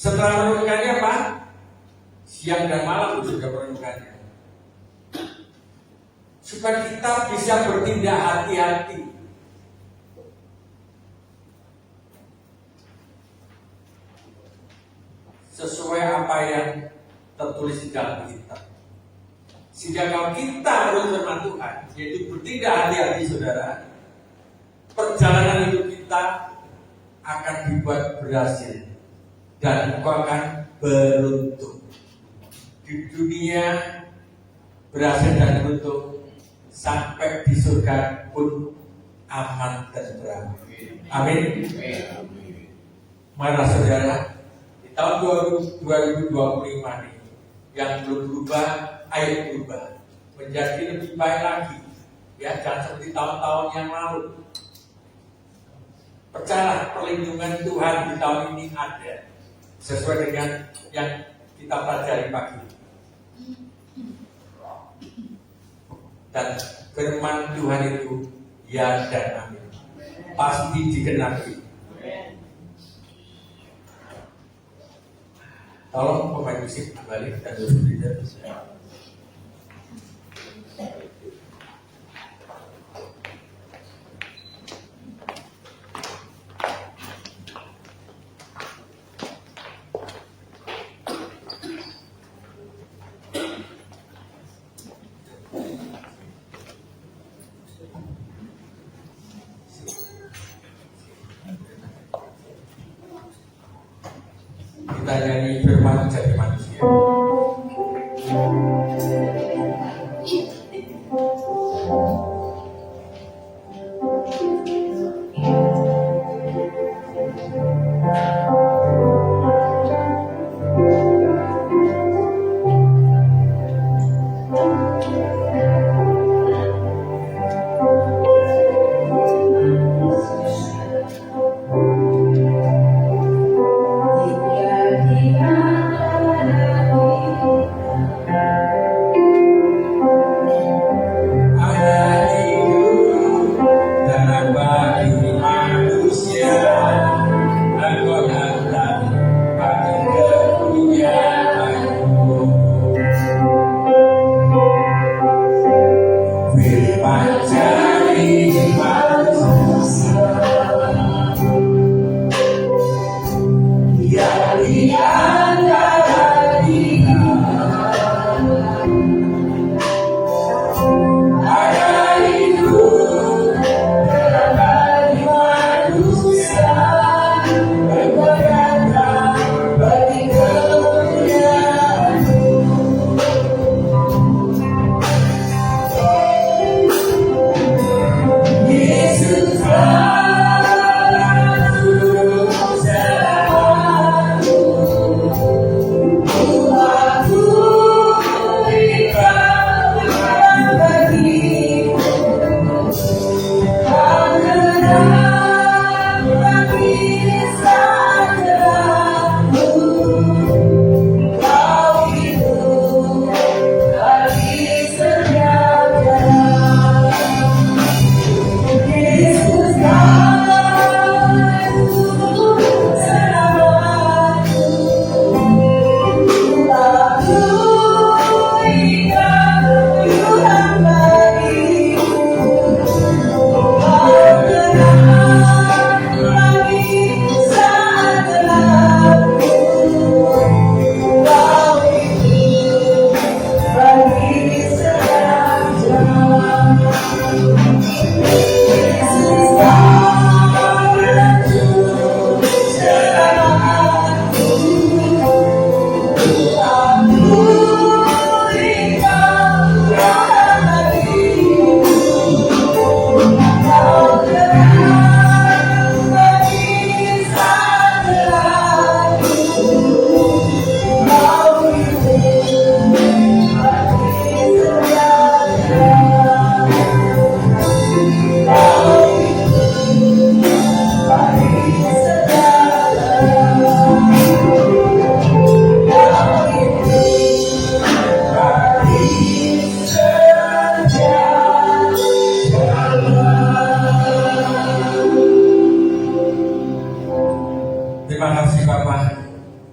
Setelah merenungkannya apa? Siang dan malam juga merenungkannya. Supaya kita bisa bertindak hati-hati. Sesuai apa yang tertulis di dalam kitab. Sehingga kalau kita menurut firman Tuhan, yaitu bertindak hati-hati saudara, perjalanan hidup kita akan dibuat berhasil dan engkau akan beruntung. Di dunia berhasil dan beruntung, sampai di surga pun aman dan tentram. Amin. Mana saudara, di tahun 2025 ini yang belum berubah, ayo berubah menjadi lebih baik lagi. Ya, jangan seperti tahun-tahun yang lalu. Percayalah, perlindungan Tuhan di tahun ini ada sesuai dengan yang kita pelajari pagi. Dan firman Tuhan itu ya dan amin, pasti digenapi. Tolong pemain musik kembali dan bersedia. Kita nyanyi firman jadi manusia. Jika kita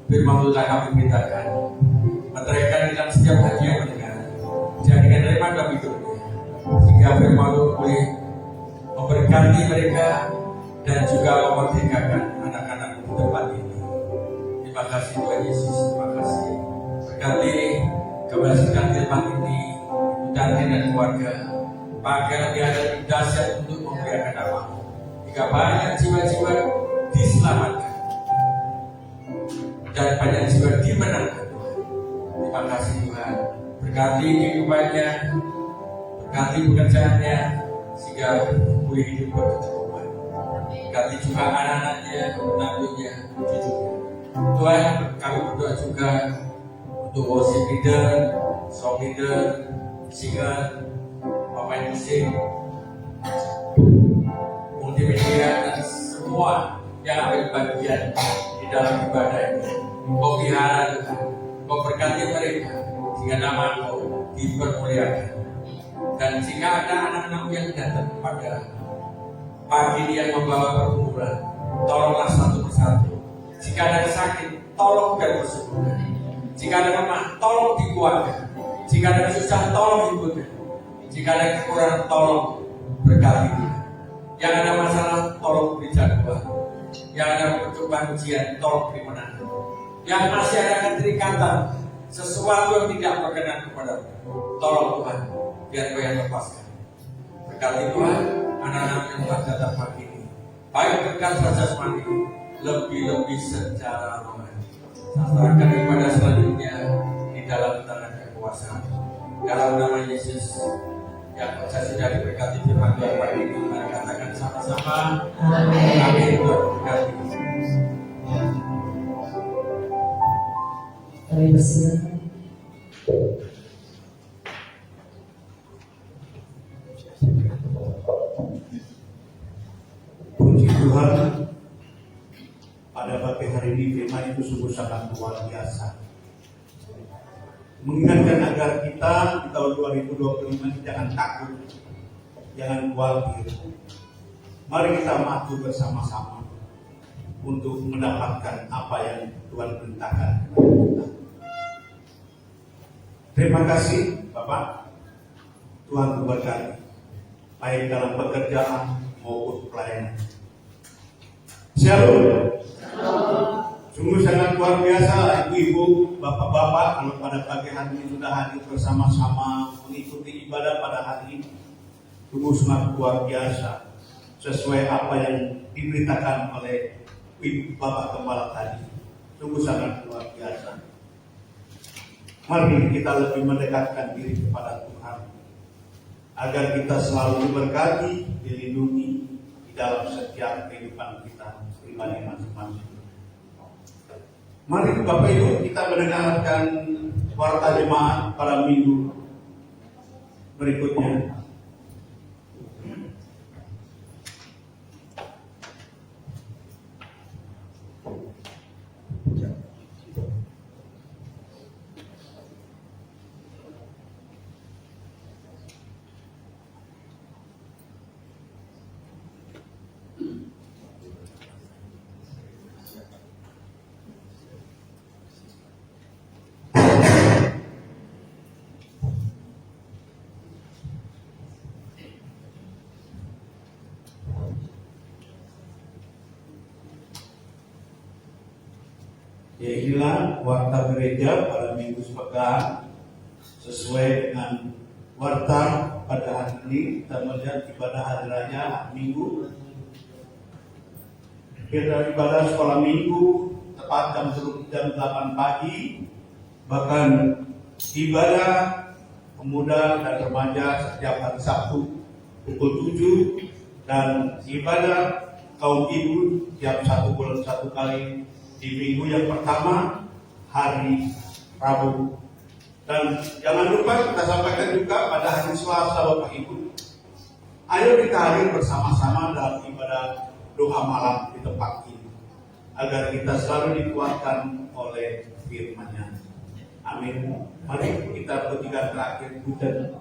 firman Tuhan kami mintakan meteraikan dalam setiap hati yang mendengar, jadikan rema kami hidupnya, sehingga firman Tuhan boleh memberkati mereka dan juga memerdekakan anak-anak di tempat ini. Terima kasih Tuhan Yesus, terima kasih. Berkati keberhasilan tempat ini, Tanti dan keluarga, pakai lebih ada dahsyat untuk memuliakan nama-Mu. Jika banyak jiwa-jiwa diselamatkan dan banyak jiwa dimenangkan, Tuhan. Terima kasih Tuhan. Berkati kehidupannya, berkati pekerjaannya, sehingga boleh hidup berkecukupan. Berkati juga anak-anaknya, menantunya, cucunya. Tuhan, kami berdoa juga untuk worship leader, song leader, singer, pemain musik, multimedia, dan semua yang ambil bagian di dalam ibadah ini. Kau pelihara Tuhan, Kau berkati mereka sehingga nama-Kau dipermuliakan. Dan jika ada anak-anak yang datang pada pagi ini yang membawa pergumulan, tolonglah satu persatu. Jika ada yang sakit, tolong dan bersyukur. Jika ada lemah, tolong dikuatkan. Jika ada yang susah, tolong hiburkan. Jika ada yang kekurangan, tolong berkati dia. Yang ada masalah, tolong beri jagoan. Yang ada percobaan ujian, tolong beri menang. Yang masih ada keterikatan, sesuatu yang tidak berkenan kepadamu, tolong Tuhan, biar Kau yang lepaskan. Berkati Tuhan, anak-anak yang telah datang pagi ini, baik berkat jasmani, lebih-lebih secara rohani. Serahkan ibadah selanjutnya di dalam tangan kekuasaan. Dalam nama Yesus yang saya sudah diberkati firman Tuhan pagi ini, mari katakan sama-sama. Amin. Amin. Tuhan berkati. Kami bersilakan. Puji Tuhan, pada pagi hari ini firman itu sungguh sangat luar biasa. Mengingatkan agar kita di tahun 2025 jangan takut, jangan khawatir. Mari kita maju bersama-sama untuk mendapatkan apa yang Tuhan perintahkan kepada kita. Terima kasih Bapak, Tuhan memberkati baik dalam pekerjaan maupun pelayanan. Shalom. Sungguh sangat luar biasa ibu-ibu, bapak-bapak kalau pada pagi hari ini sudah hadir bersama-sama mengikuti ibadah pada hari ini. Sungguh sangat luar biasa sesuai apa yang diberitakan oleh ibu bapak gembala tadi. Sungguh sangat luar biasa. Mari kita lebih mendekatkan diri kepada Tuhan agar kita selalu diberkati, dilindungi di dalam setiap kehidupan kita pribadi masing-masing. Mari Bapak Ibu kita mendengarkan warta jemaat pada minggu berikutnya. Ya inilah warta gereja pada minggu sepekan sesuai dengan warta pada hari ini. Kita melihat ibadah hari raya minggu, kita ibadah sekolah minggu tepat jam 8 pagi, bahkan ibadah pemuda dan remaja setiap hari Sabtu pukul 7 dan ibadah kaum ibu tiap 1 bulan 1 kali di minggu yang pertama hari Rabu. Dan jangan lupa kita sampaikan juga pada hari Selasa Bapak Ibu, ayo kita hadir bersama-sama dalam ibadah doa malam di tempat ini agar kita selalu dikuatkan oleh firman-Nya. Amin. Mari kita bertiga terakhir pujian.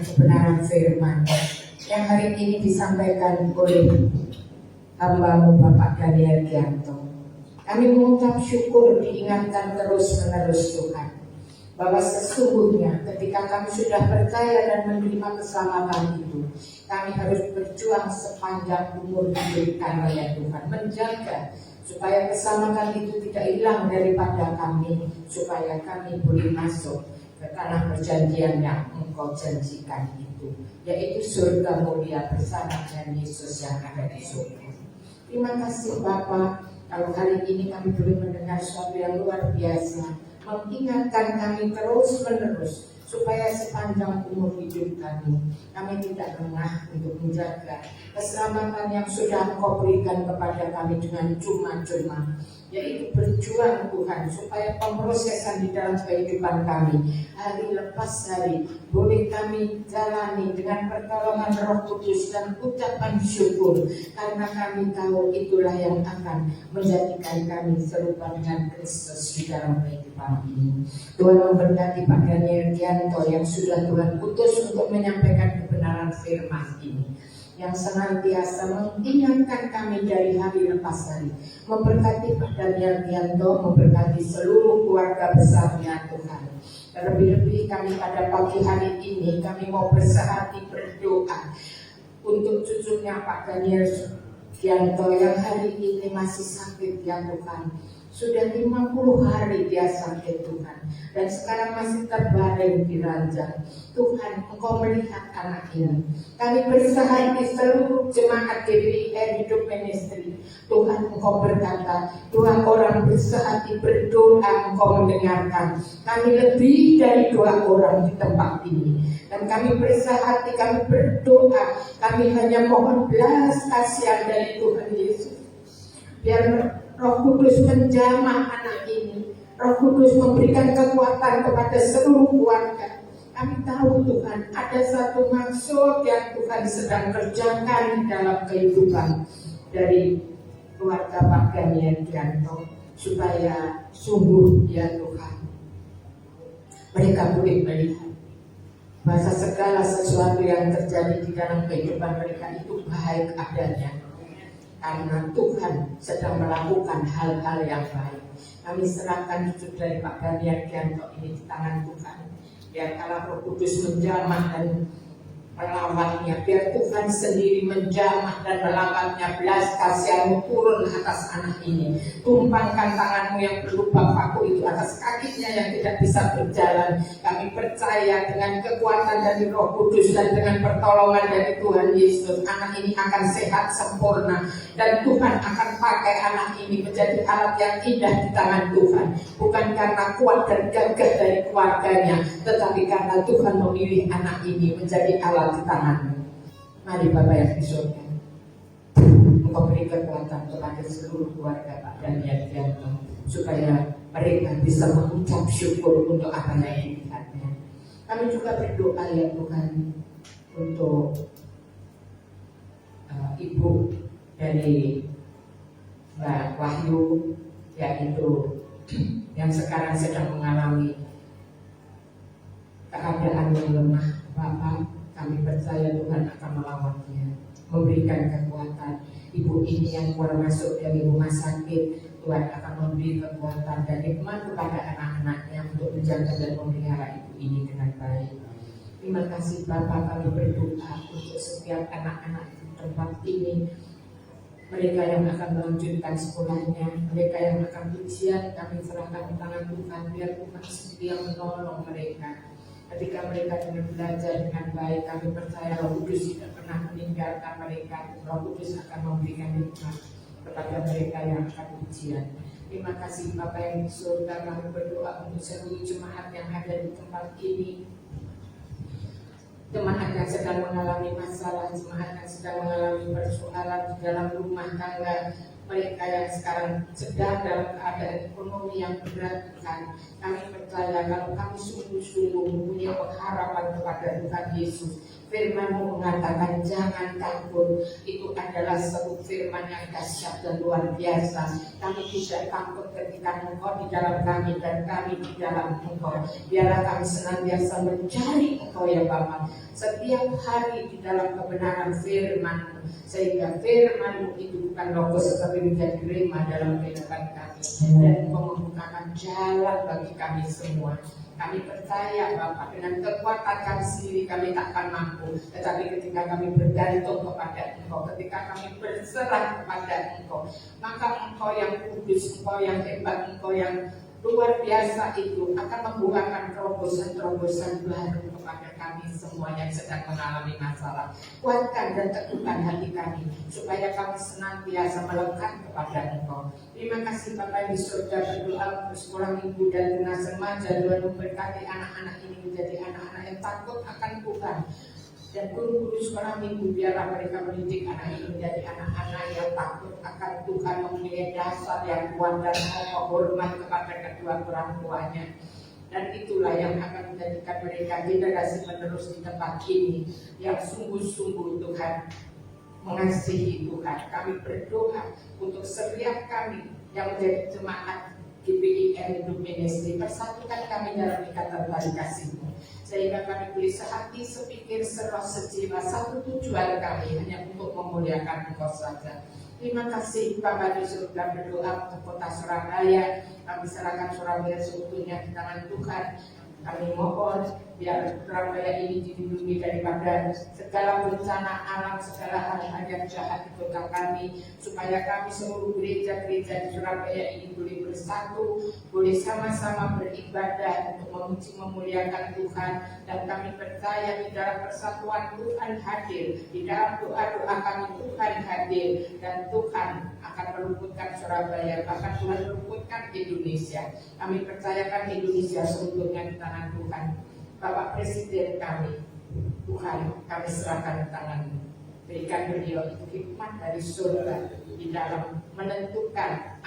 kebenaran firman yang hari ini disampaikan oleh hamba-Mu Bapak Daniel Gianto. Kami mengucap syukur diingatkan terus-menerus Tuhan, bahwa sesungguhnya ketika kami sudah percaya dan menerima keselamatan itu, kami harus berjuang sepanjang umur hidup kami ya Tuhan, menjaga supaya keselamatan itu tidak hilang daripada kami, supaya kami boleh masuk ke tanah perjanjian yang Engkau janjikan itu, yaitu surga mulia bersama dengan Yesus yang ada di surga. Terima kasih Bapa, kalau hari ini kami boleh mendengar sesuatu yang luar biasa, mengingatkan kami terus-menerus supaya sepanjang umur hidup kami tidak lengah untuk menjaga keselamatan yang sudah Engkau berikan kepada kami dengan cuma-cuma, yaitu berjuang Tuhan supaya pemrosesan di dalam kehidupan kami hari lepas hari boleh kami jalani dengan pertolongan Roh Kudus dan ucapan syukur, karena kami tahu itulah yang akan menjadikan kami serupa dengan Kristus di dalam kehidupan ini. Tuhan memberkati Pak Daniel Gianto yang sudah Tuhan utus untuk menyampaikan kebenaran firman ini, yang senantiasa mengingatkan kami dari hari lepas hari. Memberkati Pak Daniel Gianto, memberkati seluruh keluarga besarnya Tuhan. Terlebih-lebih kami pada pagi hari ini, kami mau bersehati berdoa untuk cucunya Pak Daniel Gianto yang hari ini masih sakit ya Tuhan. Sudah 50 hari dia sakit Tuhan, dan sekarang masih terbaring di ranjang. Tuhan, Engkau melihat anak ini. Kami bersehati seluruh jemaat GBIR Hidup Ministry. Tuhan, Engkau berkata, 2 orang bersehati berdoa, Engkau mendengarkan. Kami lebih dari 2 orang di tempat ini, dan kami bersehati, kami berdoa. Kami hanya mohon belas kasihan dari Tuhan Yesus, biar Roh Kudus menjamah anak ini. Roh Kudus memberikan kekuatan kepada seluruh keluarga. Kami tahu Tuhan, ada satu maksud yang Tuhan sedang kerjakan di dalam kehidupan dari keluarga Pak Daniel Gianto, supaya sungguh ya Tuhan, mereka boleh melihat bahwa segala sesuatu yang terjadi di dalam kehidupan mereka itu baik adanya, karena Tuhan sedang melakukan hal-hal yang baik. Kami serahkan hidup dari Pak Daniel Gianto ini di tangan Tuhan. Biar kalau Roh Kudus menjamah dan melawatnya, biar Tuhan sendiri menjamah dan melawatnya. Belas kasihan-Mu turun atas anak ini. Tumpangkan tangan-Mu yang berupa paku itu atas kakinya yang tidak bisa berjalan. Kami percaya dengan kekuatan dari Roh Kudus dan dengan pertolongan dari Tuhan Yesus, anak ini akan sehat sempurna, dan Tuhan akan pakai anak ini menjadi alat yang indah di tangan Tuhan, bukan karena kuat dan gagah dari keluarganya, tetapi karena Tuhan memilih anak ini menjadi alat di tangan-Mu. Mari Bapak yang di surga, Engkau beri kekuatan kepada seluruh keluarga Pak Daniel Gianto, supaya mereka bisa mengucap syukur untuk apa yang dilihatnya. Kami juga berdoa ya Tuhan untuk ibu dari Mbak Wahyu, yaitu yang sekarang sedang mengalami keadaan yang lemah. Bapak, kami percaya Tuhan akan melawatnya, memberikan kekuatan. Ibu ini yang keluar masuk dari rumah sakit, Tuhan akan memberi kekuatan dan hikmat kepada anak-anaknya untuk menjaga dan memelihara ibu ini dengan baik. Terima kasih Bapak, kami berdoa untuk setiap anak-anak di tempat ini, mereka yang akan melanjutkan sekolahnya, mereka yang akan ujian, kami serahkan ke tangan Tuhan, biar Tuhan sendiri yang menolong mereka. Ketika mereka ingin belajar dengan baik, kami percaya Roh Kudus tidak pernah meninggalkan mereka. Roh Kudus akan memberikan hikmat kepada mereka yang akan ujian. Terima kasih Bapak yang di surga, kami berdoa untuk seluruh jemaat yang ada di tempat ini, jemaat yang sedang mengalami masalah, jemaat yang sedang mengalami persoalan di dalam rumah tangga, mereka yang sekarang sedang dalam keadaan ekonomi yang berat Tuhan. Kami percaya kalau kami sungguh-sungguh mempunyai pengharapan kepada Tuhan Yesus, firman-Mu mengatakan jangan takut. Itu adalah satu firman yang dahsyat dan luar biasa. Kami tidak takut ketika Engkau di dalam kami dan kami di dalam Engkau. Biarlah kami senantiasa mencari Engkau ya Bapa, setiap hari di dalam kebenaran firman-Mu, sehingga firman-Mu itu bukan logos tetapi menjadi rema dalam kehidupan kami, dan Engkau membukakan jalan bagi kami semua. Kami percaya Bapak, dengan kekuatan kami sendiri kami tak akan mampu. Tetapi ketika kami bergantung kepada Engkau, ketika kami berserah kepada Engkau, maka Engkau yang kudus, Engkau yang hebat, Engkau yang luar biasa itu akan membukakan terobosan-terobosan baru kepada kami semua yang sedang mengalami masalah. Kuatkan dan teguhkan hati kami supaya kami senantiasa melekat kepada Engkau. Terima kasih Bapak yang di surga, berdoa untuk sekolah minggu dan generasi remaja. Tuhan memberkati anak-anak ini menjadi anak-anak yang takut akan Tuhan. Dan guru-guru sekolah minggu biarlah mereka mendidik anak ini menjadi anak-anak yang takut akan Tuhan, mempunyai dasar yang kuat dan mau hormat kepada kedua orang tuanya. Dan itulah yang akan menjadikan mereka generasi penerus di tempat ini yang sungguh-sungguh Tuhan mengasihi Tuhan. Kami berdoa untuk setiap kami yang menjadi jemaat GPIM Hidup Ministry, persatukan kami dalam ikatan tali kasih-Mu, sehingga kami boleh sehati, sepikir, seroh, sejiwa, satu tujuan kami hanya untuk memuliakan Engkau saja. Terima kasih Bapak di surga, berdoa untuk kota Surabaya. Kami serahkan Surabaya seutuhnya di tangan Tuhan. Kami mohon biar Surabaya ini dilindungi daripada segala bencana alam, segala hal-hal yang jahat di kota kami, supaya kami seluruh gereja-gereja di Surabaya ini boleh bersatu, boleh sama-sama beribadah untuk memuji memuliakan Tuhan. Dan kami percaya di dalam persatuan Tuhan hadir, di dalam doa-doa kami Tuhan hadir, dan Tuhan akan meluputkan Surabaya, bahkan Tuhan meluputkan Indonesia. Kami percayakan Indonesia seutuhnya di tangan Tuhan. Bapak Presiden kami, Tuhan kami serahkan di tangan-Mu. Berikan beliau itu hikmat dari surga di dalam menentukan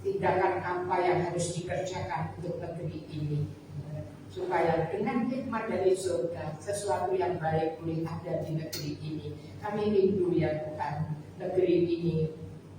tindakan apa yang harus dikerjakan untuk negeri ini, supaya dengan hikmat dari surga sesuatu yang baik boleh ada di negeri ini. Kami rindu ya Tuhan, negeri ini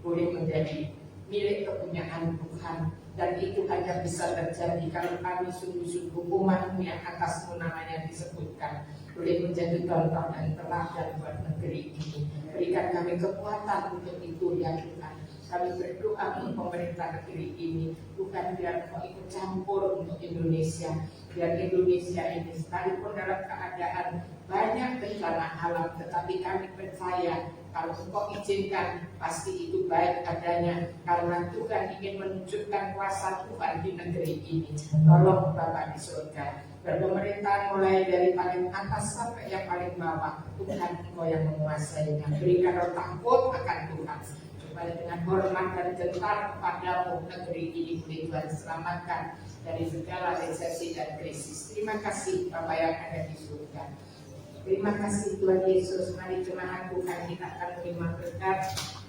boleh menjadi milik kepunyaan Tuhan. Dan itu hanya bisa terjadi kalau kami sungguh-sungguh umat-Mu yang atas-Mu namanya disebutkan boleh menjadi contoh dan teladan buat negeri ini. Berikan kami kekuatan untuk itu ya Tuhan. Kami berdoa untuk pemerintah negeri ini, Tuhan biar Engkau ikut campur untuk Indonesia. Biar Indonesia ini sekalipun dalam keadaan banyak bencana alam, tetapi kami percaya kalau Engkau izinkan pasti itu baik adanya, karena Tuhan ingin menunjukkan kuasa Tuhan di negeri ini. Tolong Bapak di surga, berpemerintahan mulai dari paling atas sampai yang paling bawah, Tuhan Engkau yang menguasainya. Berikan roh takut akan Tuhan, supaya dengan hormat dan gentar kepada-Mu negeri ini boleh Tuhan selamatkan dari segala resesi dan krisis. Terima kasih Bapak yang ada di surga. Terima kasih Tuhan Yesus. Mari jemaat Tuhan kita akan terima berkat.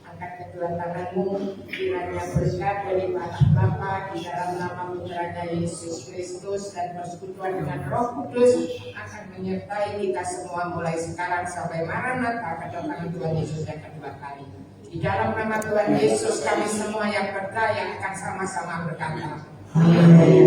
Angkat kedua tangan-Mu, kiranya berkat dari Bapa di dalam nama Putranya Yesus Kristus dan persekutuan dengan Roh Kudus akan menyertai kita semua mulai sekarang sampai Maranatha, kedatangan Tuhan Yesus yang kedua kali. Di dalam nama Tuhan Yesus kami semua yang percaya akan sama-sama berkata, Amin.